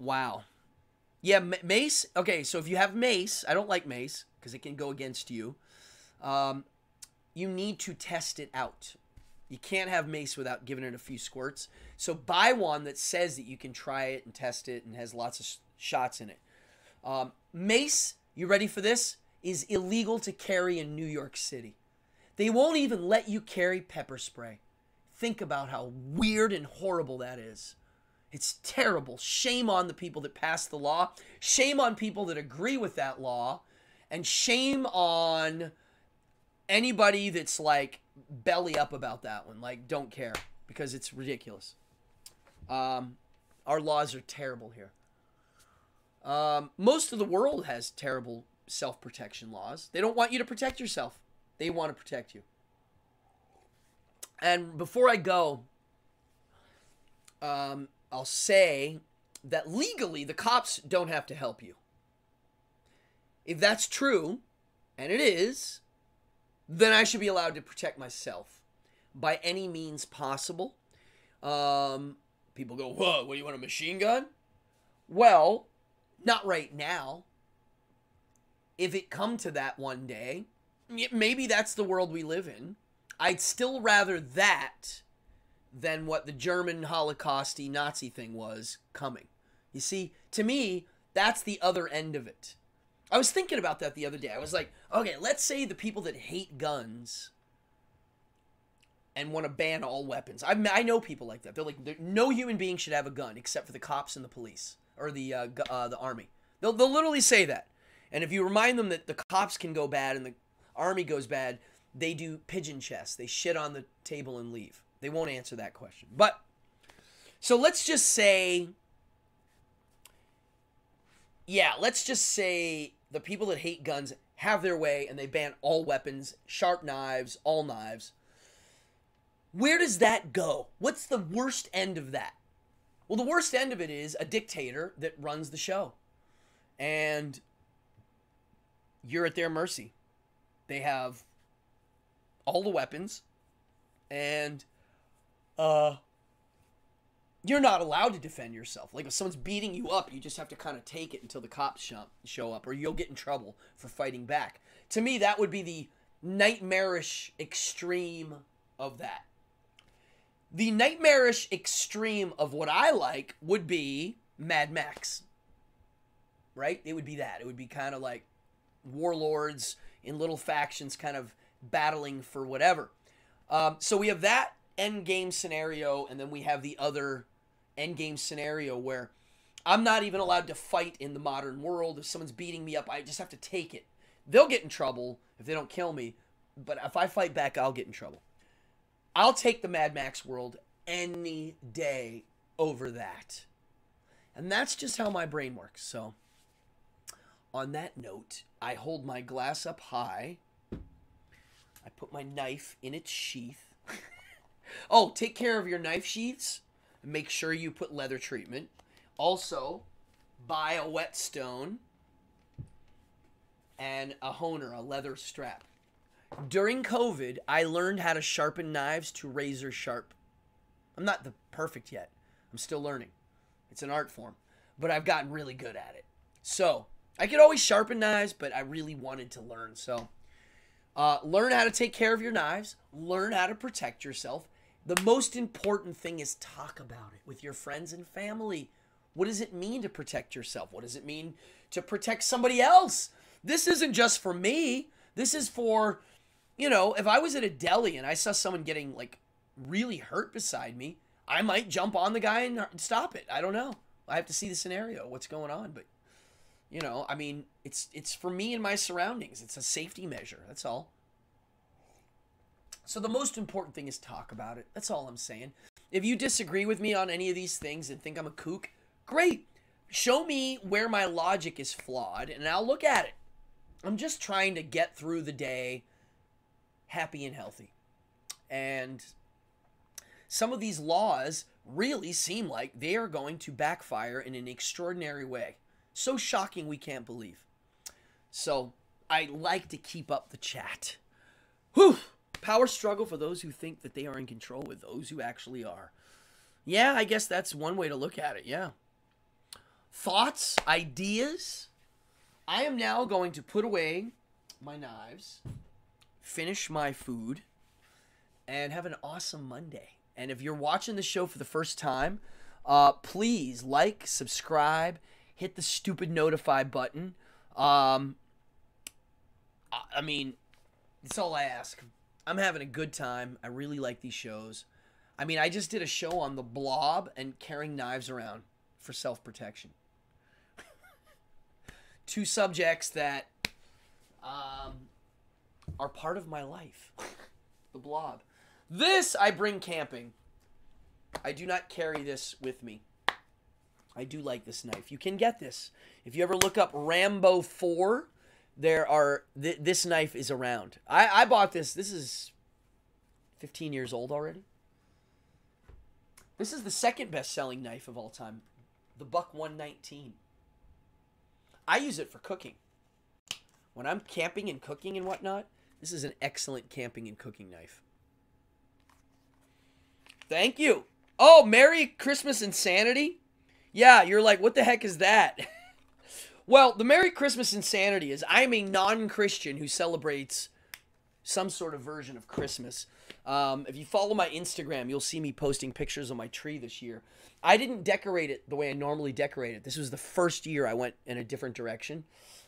Wow. Yeah, mace. Okay, so if you have mace, I don't like mace because it can go against you. You need to test it out. You can't have mace without giving it a few squirts. So buy one that says that you can try it and test it and has lots of shots in it. Mace, you ready for this? Is illegal to carry in New York City. They won't even let you carry pepper spray. Think about how weird and horrible that is. It's terrible. Shame on the people that passed the law. Shame on people that agree with that law. And shame on anybody that's like belly up about that one. Like, don't care. Because it's ridiculous. Our laws are terrible here. Most of the world has terrible self-protection laws. They don't want you to protect yourself. They want to protect you. And before I go, I'll say that legally the cops don't have to help you. If that's true, and it is, then I should be allowed to protect myself by any means possible. People go, "Whoa, what do you want, a machine gun?" Well, not right now. If it come to that one day, maybe that's the world we live in. I'd still rather that than what the German Holocaust-y Nazi thing was coming. You see, to me, that's the other end of it. I was thinking about that the other day. I was like, okay, let's say the people that hate guns and want to ban all weapons. I know people like that. They're like, no human being should have a gun except for the cops and the police or the army. They'll literally say that. And if you remind them that the cops can go bad and the army goes bad, they do pigeon chess. They shit on the table and leave. They won't answer that question. But, so let's just say, let's just say the people that hate guns have their way and they ban all weapons, sharp knives, all knives. Where does that go? What's the worst end of that? Well, the worst end of it is a dictator that runs the show. And you're at their mercy. They have all the weapons, and you're not allowed to defend yourself. Like if someone's beating you up, you just have to kind of take it until the cops show up, or you'll get in trouble for fighting back. To me, that would be the nightmarish extreme of that. The nightmarish extreme of what I like would be Mad Max. Right? It would be that. It would be kind of like warlords in little factions kind of battling for whatever. So we have that endgame scenario, and then we have the other endgame scenario where I'm not even allowed to fight in the modern world. If someone's beating me up, I just have to take it. They'll get in trouble if they don't kill me, but if I fight back, I'll get in trouble. I'll take the Mad Max world any day over that. And that's just how my brain works. So on that note, I hold my glass up high. I put my knife in its sheath. Oh, take care of your knife sheaths. Make sure you put leather treatment. Also, buy a whetstone and a honer, a leather strap. During COVID, I learned how to sharpen knives to razor sharp. I'm not the perfect yet. I'm still learning. It's an art form. But I've gotten really good at it. So, I could always sharpen knives, but I really wanted to learn. So, learn how to take care of your knives. Learn how to protect yourself. The most important thing is talk about it with your friends and family. What does it mean to protect yourself? What does it mean to protect somebody else? This isn't just for me. This is for, you know, if I was at a deli and I saw someone getting, like, really hurt beside me, I might jump on the guy and stop it. I don't know. I have to see the scenario, what's going on. But, you know, I mean, it's for me and my surroundings. It's a safety measure. That's all. So the most important thing is talk about it. That's all I'm saying. If you disagree with me on any of these things and think I'm a kook, great. Show me where my logic is flawed, and I'll look at it. I'm just trying to get through the day happy and healthy. And some of these laws really seem like they are going to backfire in an extraordinary way. So shocking we can't believe. So I like to keep up the chat. Whew! Power struggle for those who think that they are in control with those who actually are. Yeah, I guess that's one way to look at it, yeah. Thoughts? Ideas? I am now going to put away my knives, finish my food, and have an awesome Monday. And if you're watching the show for the first time, please like, subscribe, hit the stupid notify button. I mean, that's all I ask. I'm having a good time. I really like these shows. I mean, I just did a show on the Blob and carrying knives around for self-protection. Two subjects that are part of my life. The Blob. This I bring camping. I do not carry this with me. I do like this knife. You can get this. If you ever look up Rambo 4, this knife is around. I bought this. This is 15 years old already. This is the second best-selling knife of all time. The Buck 119. I use it for cooking. When I'm camping and cooking and whatnot, this is an excellent camping and cooking knife. Thank you. Oh, Merry Christmas Insanity? Yeah, you're like, what the heck is that? Well, the Merry Christmas Insanity is I'm a non-Christian who celebrates some sort of version of Christmas. If you follow my Instagram, you'll see me posting pictures of my tree this year. I didn't decorate it the way I normally decorate it. This was the first year I went in a different direction.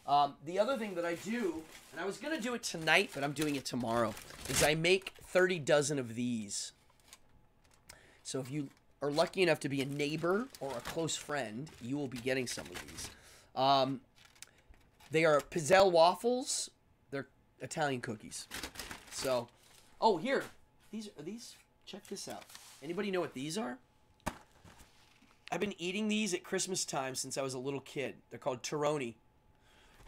The other thing that I do, and I was going to do it tonight, but I'm doing it tomorrow, is I make 30 dozen of these. So if you are lucky enough to be a neighbor or a close friend, you will be getting some of these. They are Pizzelle waffles. They're Italian cookies. So, oh, here. Are these? Check this out. Anybody know what these are? I've been eating these at Christmas time since I was a little kid. They're called Cardone.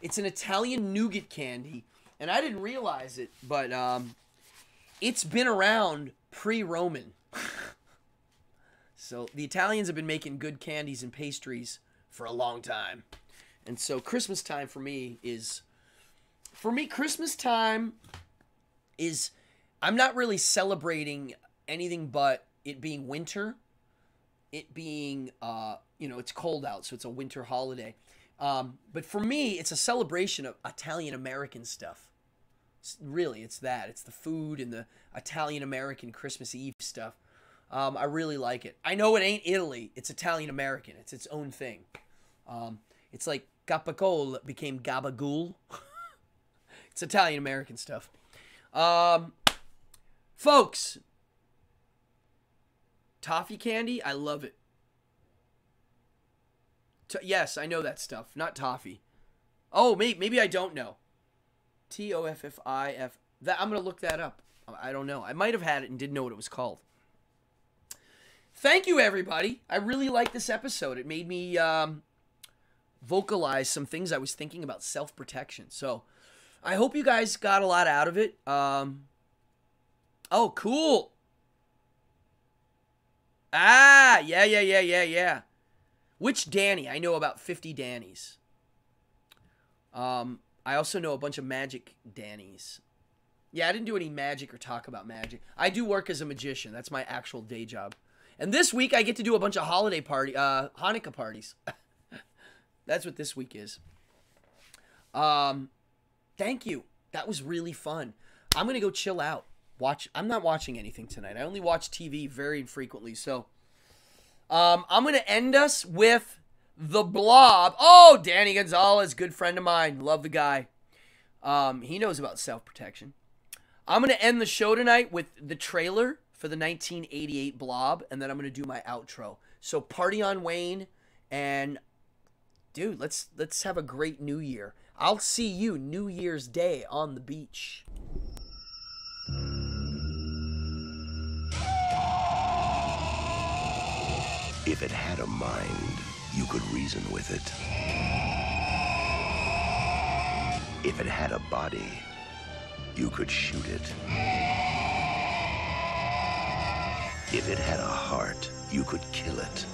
It's an Italian nougat candy, and I didn't realize it, but it's been around pre-Roman. So the Italians have been making good candies and pastries for a long time. And so Christmas time for me is, Christmas time is, I'm not really celebrating anything but it being winter, it being, it's cold out, so it's a winter holiday. But for me, it's a celebration of Italian-American stuff. Really, it's that. It's the food and the Italian-American Christmas Eve stuff. I really like it. I know it ain't Italy. It's Italian-American. It's its own thing. It's like Gabagool became Gabagool. It's Italian-American stuff. Folks, toffee candy, I love it. Yes, I know that stuff. Not toffee. Oh, maybe I don't know. Toffif. I'm going to look that up. I don't know. I might have had it and didn't know what it was called. Thank you, everybody. I really like this episode. It made me vocalize some things I was thinking about self-protection. So, I hope you guys got a lot out of it. Oh, cool. Ah, yeah. Which Danny? I know about 50 Dannys. I also know a bunch of magic Dannys. Yeah, I didn't do any magic or talk about magic. I do work as a magician. That's my actual day job. And this week, I get to do a bunch of Hanukkah parties. That's what this week is. Thank you. That was really fun. I'm going to go chill out. I'm not watching anything tonight. I only watch TV very infrequently. So, I'm going to end us with the Blob. Oh, Danny Gonzalez, good friend of mine. Love the guy. He knows about self-protection. I'm going to end the show tonight with the trailer for the 1988 Blob, and then I'm going to do my outro. So party on, Wayne, and dude, let's have a great New Year. I'll see you New Year's Day on the beach. If it had a mind, you could reason with it. If it had a body, you could shoot it. If it had a heart, you could kill it.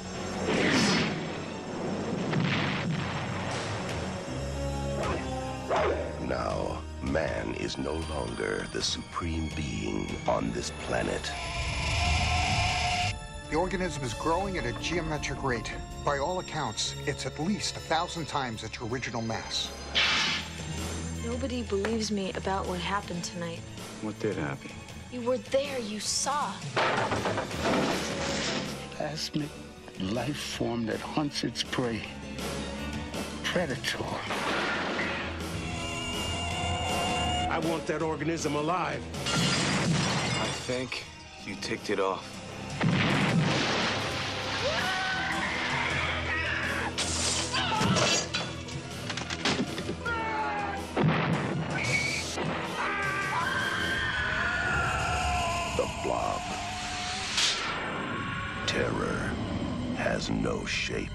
Now, man is no longer the supreme being on this planet. The organism is growing at a geometric rate. By all accounts, it's at least 1,000 times its original mass. Nobody believes me about what happened tonight. What did happen? You were there, you saw. Plasmic life form that hunts its prey. Predator. I want that organism alive. I think you ticked it off. The Blob. Terror has no shape.